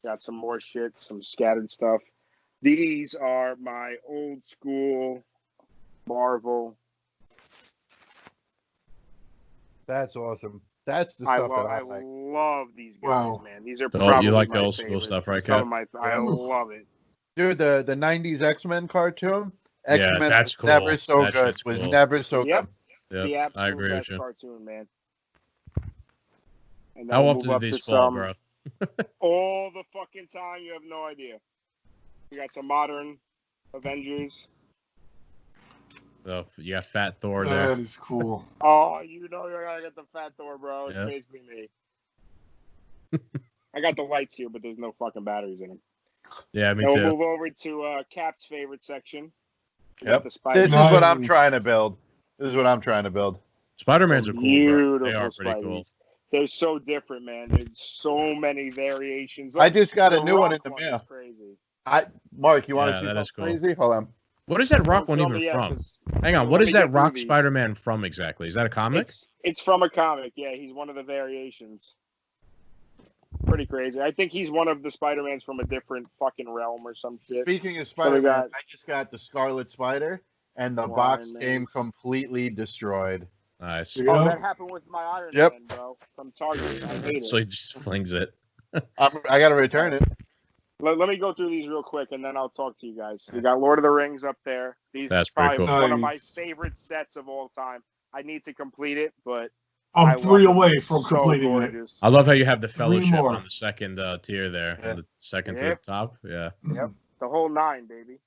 Got some more shit, some scattered stuff. These are my old school Marvel. That's awesome. That's the stuff that I like. love these guys, Wow. man. These are So probably you like my the old school favorites. stuff, right, Some Cap? of my, I love it. Dude, the 90s X-Men cartoon. X-Men that's was cool. never so That good. shit's Was cool. never so Yep. good. The Yep, absolute I agree with best you. cartoon, man. And then How we'll often move do up these to fall, some- bro? All the fucking time. You have no idea. We got some modern Avengers. Oh, you got Fat Thor there. That is cool. Oh, you know you're gonna get the Fat Thor, bro. It's Yep. basically me. I got the lights here, but there's no fucking batteries in them. Yeah, me Now too. we'll move over to Cap's favorite section. We got Yep. the Spider- This is what I'm Nice. trying to build. This is what I'm trying to build. Spider-Man's Some are cool. Bro. beautiful They are pretty cool. Spideys. They're so different, man. There's so many variations. I just got a The new one in Rock the is mail. Crazy. Mark, you want to Yeah, see that something is cool. crazy? Hold on. What is that Rock Don't one show even me yet, from? 'cause Hang on, let what me is get that through Rock these. Spider-Man from exactly? Is that a comic? It's from a comic. Yeah, he's one of the variations. Pretty crazy. I think he's one of the Spider-Mans from a different fucking realm or some shit. Speaking of Spider-Man, got- I just got the Scarlet Spider, and the Iron box Man. came completely destroyed. Nice. Yeah. Oh, that happened with my Iron Yep. Man, bro. From Target. I hate it. So he just flings it. I got to return it. Let me go through these real quick, and then I'll talk to you guys. We got Lord of the Rings up there. These That's is probably pretty cool. one of my Nice. favorite sets of all time. I need to complete it, but I'm 3 away from so completing gorgeous. I love how you have the 3 fellowship more. on the second tier there, on the second to the top. Yeah. Yep. The whole 9, baby.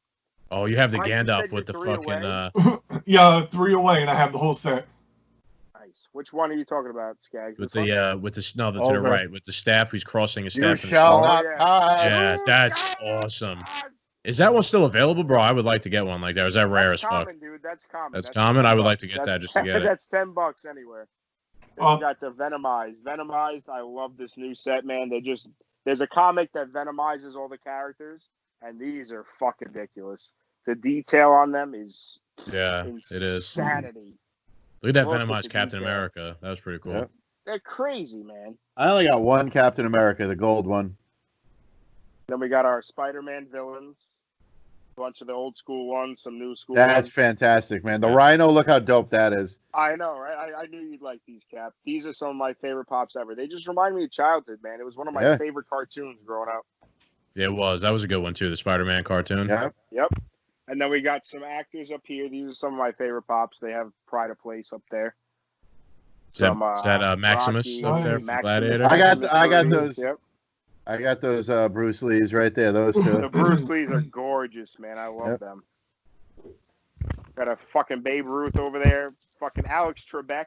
Oh, you have the Mike, you Gandalf said with the you're 3 fucking. Yeah, 3 away, and I have the whole set. Nice. Which one are you talking about, Skaggs? With This one? no, to the right, with the staff. He's crossing his You staff. shall not pass. Yeah, that's awesome. Is that one still available, bro? I would like to get one like that. Is that rare as fuck? Common, dude. That's common. That's common. I would like to get that just to get it. That's $10 anywhere. Then you got the Venomized. Venomized, I love this new set, man. There's a comic that Venomizes all the characters, and these are fucking ridiculous. The detail on them is insanity. It is. Look at that Venomized Captain America. That was pretty cool. Yep. They're crazy, man. I only got one Captain America, the gold one. Then we got our Spider-Man villains. A bunch of the old school ones, some new school That's ones. fantastic, man. The Rhino, look how dope that is. I know, right? I knew you'd like these, Cap. These are some of my favorite pops ever. They just remind me of childhood, man. It was one of my favorite cartoons growing up. Yeah, it was. That was a good one, too, the Spider-Man cartoon. Yep. And then we got some actors up here. These are some of my favorite pops. They have pride of place up there. Is that Maximus Rocky, up there? Maximus, Gladiator? I got those. Yep. I got those Bruce Lees right there. Those two. The Bruce Lees are gorgeous, man. I love them. Got a fucking Babe Ruth over there. Fucking Alex Trebek.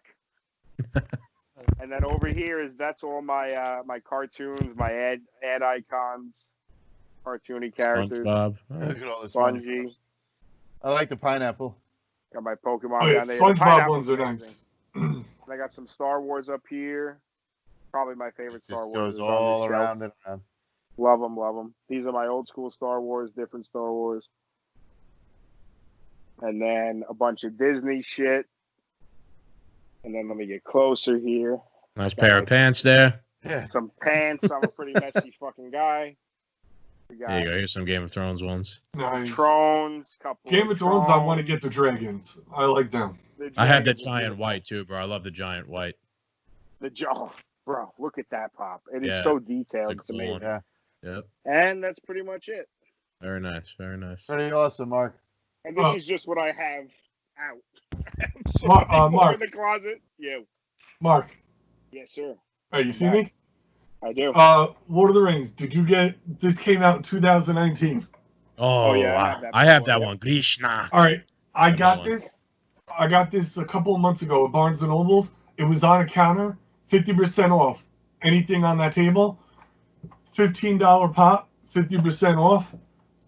And then over here that's all my my cartoons, my ad icons, cartoony characters. SpongeBob. Look at all this Spongy. I like the pineapple. Got my Pokemon Oh, yeah, down there. SpongeBob ones are nice. And I got some Star Wars up here. Probably my favorite Star Just Wars. goes all around and around. Love them. These are my old school Star Wars, different Star Wars. And then a bunch of Disney shit. And then let me get closer here. Nice pair of pants there. Yeah. Some pants. I'm a pretty messy fucking guy. There you go. Here's some Game of Thrones ones. Nice. Thrones. Game of Thrones, I want to get the dragons. I like them. I have the giant white, too, bro. I love the giant white. The jaw. Bro, look at that pop. It is so detailed to me. Yeah. Yep. And that's pretty much it. Very nice. Very nice. Pretty awesome, Mark. And this is just what I have out. Mark. In the closet. Yeah. Mark. Yes, sir. Hey, you see me? I do. Lord of the Rings. Did you get this? Came out in 2019. Oh yeah, I have that one. Krishna. All right, I got this. I got this a couple of months ago at Barnes and Nobles. It was on a counter, 50% off. Anything on that table, $15 pop, 50% off,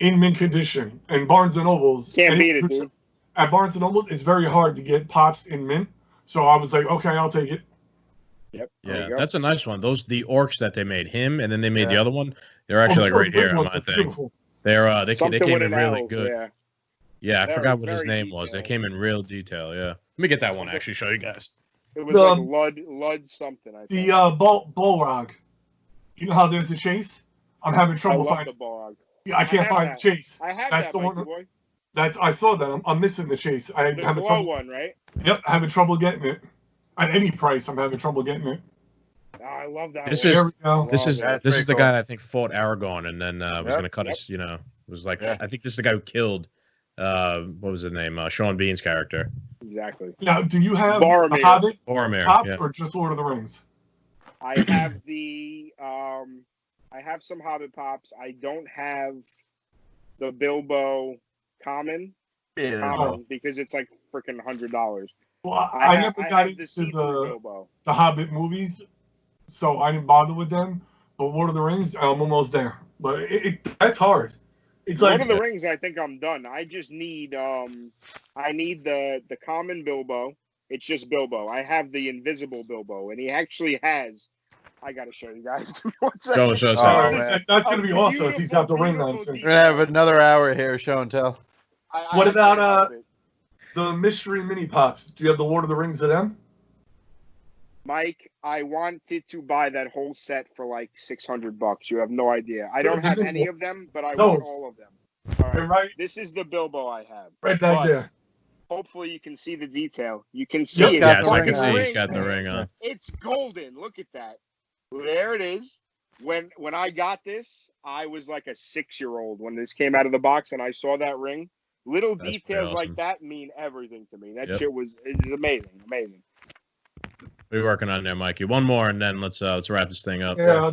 in mint condition. And Barnes and Nobles. Can't beat it, dude. At Barnes and Nobles, it's very hard to get pops in mint. So I was like, okay, I'll take it. Yep. Yeah, that's a nice one. The orcs that they made him, and then they made the other one. They're actually like right here on my thing. Beautiful. They came in really good. Yeah, I forgot what his name was. They came in real detail. Yeah, let me get that one. Actually, show you guys. It was like Lud something. I think. The Balrog. You know how there's a chase? I'm having trouble finding the Balrog. Yeah, I can't find the chase. I have That's that, the one. boy. I saw that. I'm missing the chase. I the have glow trouble. one, right? Yep, having trouble getting it. At any price, I'm having trouble getting it. Oh, I love that. This one. is this is the cool. guy that I think fought Aragorn and then was going to cut his. Was like I think this is the guy who killed. What was his name? Sean Bean's character. Exactly. Now, do you have Boromir. the Hobbit Boromir, pops or just Lord of the Rings? I have the I have some Hobbit pops. I don't have the Bilbo common because it's like freaking $100. Well, I never got into the Hobbit movies, so I didn't bother with them. But Lord of the Rings, I'm almost there. But that's hard. It's Lord of the Rings, I think I'm done. I just need I need the common Bilbo. It's just Bilbo. I have the invisible Bilbo, and he actually has. I gotta show you guys. Show us. That's gonna be awesome if he's got the ring on. We're gonna have another hour here, show and tell. What about the mystery mini pops? Do you have the Lord of the Rings of them? Mike, I wanted to buy that whole set for like $600. You have no idea. I don't have any of them, but I want all of them. All right. This is the Bilbo I have. Right back there. Hopefully you can see the detail. You can see it. Yes, I can see he's got the ring on. It's golden. Look at that. There it is. When I got this, I was like a 6-year-old when this came out of the box and I saw that ring. Little details like that mean everything to me. That shit was amazing. Amazing. What are you working on there, Mikey? One more, and then let's wrap this thing up. Yeah,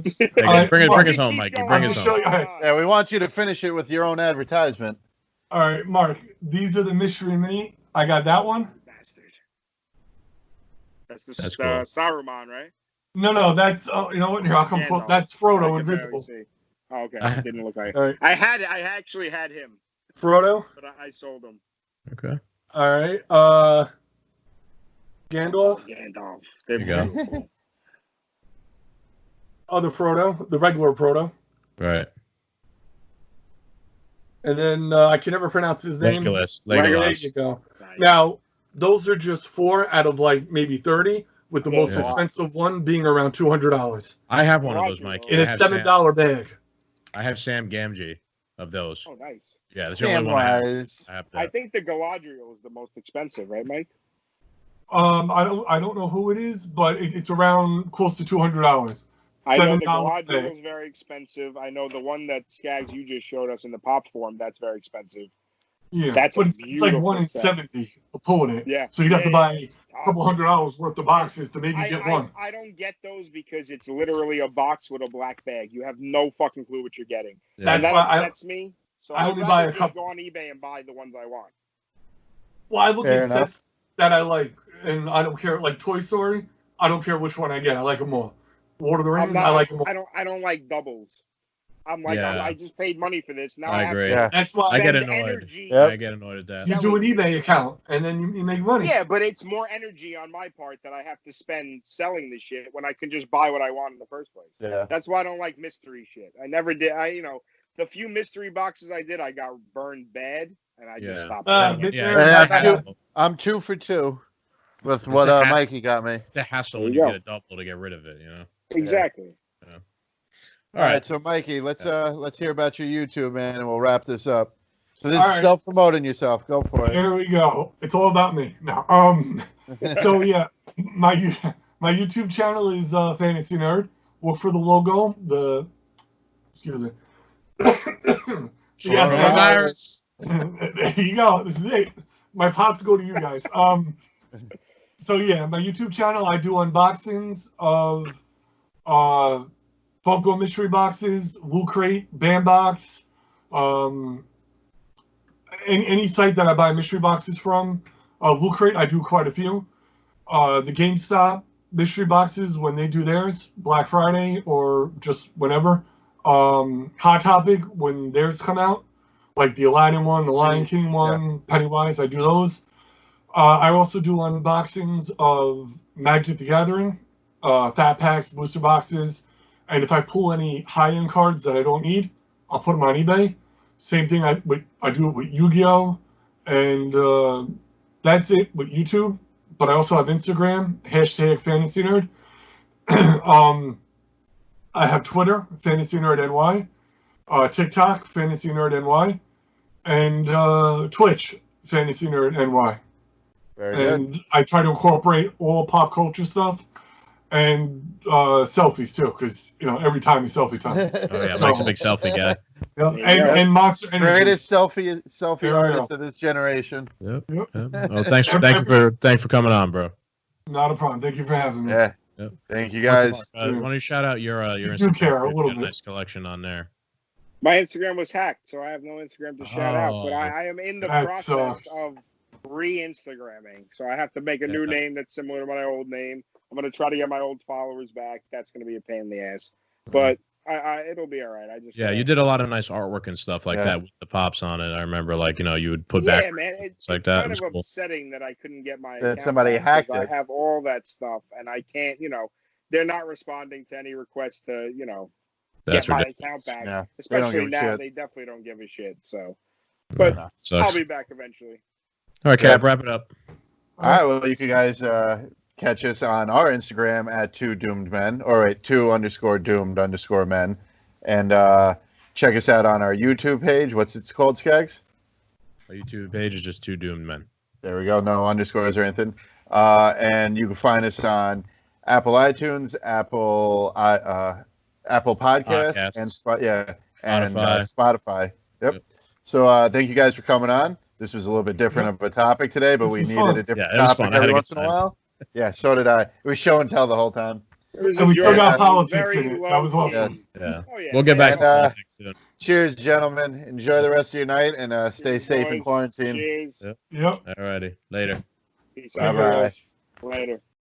bring us home, Mikey. Bring us home. Yeah, we want you to finish it with your own advertisement. All right, Mark. These are the mystery mini. I got that one. Bastard. That's cool. Saruman, right? No, that's you know what? Here, I'll come close. That's Frodo, invisible. Oh, okay. Didn't look like. Right. I actually had him. Frodo. But I sold him. Okay. All right. Gandalf. There you go. Other Frodo, the regular Frodo. Right. And then I can never pronounce his name. Legolas. There you go. Nice. Now, those are just 4 out of like maybe 30, with the most expensive one being around $200. I have one of those, Mike. In a $7 bag. I have Sam Gamgee of those. Oh, nice. Yeah, that's the only one I have. I think the Galadriel is the most expensive, right, Mike? I don't know who it is, but it's around close to $200. I know the Galadriel is very expensive. I know the one that Skaggs you just showed us in the pop form, that's very expensive. Yeah, that's but it's like 1 in 70 pulling it. Yeah, so you'd have to buy a couple $100 worth of boxes to maybe get one. I don't get those because it's literally a box with a black bag. You have no fucking clue what you're getting. Yeah. And that upsets me. So I only buy a couple. Go on eBay and buy the ones I want. Well, I look at sets that I like, and I don't care. Like Toy Story, I don't care which one I get. I like them all. Lord of the Rings, I like them all. I don't like doubles. I'm like, I just paid money for this. Now I agree. Have to That's why I get annoyed. I get annoyed at that. You do an eBay account, and then you make money. Yeah, but it's more energy on my part that I have to spend selling this shit when I can just buy what I want in the first place. Yeah. That's why I don't like mystery shit. I never did. The few mystery boxes I did, I got burned bad, and I just stopped. I'm 2 for 2 with what Mikey got me. The hassle when you get a double to get rid of it, you know. Exactly. Yeah. All right, so Mikey, let's hear about your YouTube, man, and we'll wrap this up. So this is self-promoting yourself. Go for it. Here we go. It's all about me. No. So yeah, my YouTube channel is FantasyNerd. Look for the logo. Excuse me. Coronavirus. There you go. This is it. My pops go to you guys. So yeah, my YouTube channel, I do unboxings of Funko mystery boxes, Loot Crate, Bandbox, any site that I buy mystery boxes from. Loot Crate, I do quite a few. The GameStop mystery boxes, when they do theirs, Black Friday or just whenever. Hot Topic, when theirs come out, like the Aladdin one, the Lion King one, Pennywise, I do those. I also do unboxings of Magic the Gathering, Fat Packs, booster boxes, and if I pull any high-end cards that I don't need, I'll put them on eBay. Same thing, I do it with Yu-Gi-Oh! And that's it with YouTube. But I also have Instagram, #FantasyNerd. I have Twitter, FantasyNerdNY, TikTok, FantasyNerdNY, and Twitch, FantasyNerdNY. And I try to incorporate all pop culture stuff and selfies too, because every time is selfie time. Oh yeah, Mike's a big selfie guy. And Monster Energy. Greatest selfie artist of this generation. Yep. Well, thanks for coming on, bro. Not a problem. Thank you for having me. Yeah. Yep. Thank you guys. Why don't you shout out your Instagram? Care a little bit. Nice collection on there. My Instagram was hacked, so I have no Instagram to shout out. But I am in the process of re-Instagramming, so I have to make a new name that's similar to my old name. I'm gonna try to get my old followers back. That's gonna be a pain in the ass, but it'll be all right. You did a lot of nice artwork and stuff like that with the pops on it. I remember, you would put back. Yeah, man, it's like that. Kind of upsetting that I couldn't get my. That somebody hacked it. I have all that stuff, and I can't. They're not responding to any requests to get my account back. Yeah, especially now, they definitely don't give a shit. So, but I'll be back eventually. All right, Cap, wrap it up. All right, well, you can guys catch us on our Instagram at 2DoomedMen, or 2_Doomed_Men, and check us out on our YouTube page. What's it called, Skaggs? Our YouTube page is just 2DoomedMen. There we go. No underscores or anything. And you can find us on Apple iTunes, Apple Podcast, and Spotify. Yep. So thank you guys for coming on. This was a little bit different of a topic today, but we needed a different topic every once in a while. Yeah, so did I. It was show and tell the whole time. And we still got politics in it. That was awesome. Yes. Yeah. Oh, yeah. We'll get back to politics soon. Cheers, gentlemen. Enjoy the rest of your night and stay safe in quarantine. Cheers. Yep. All righty. Later. Peace Bye out. bye. Later.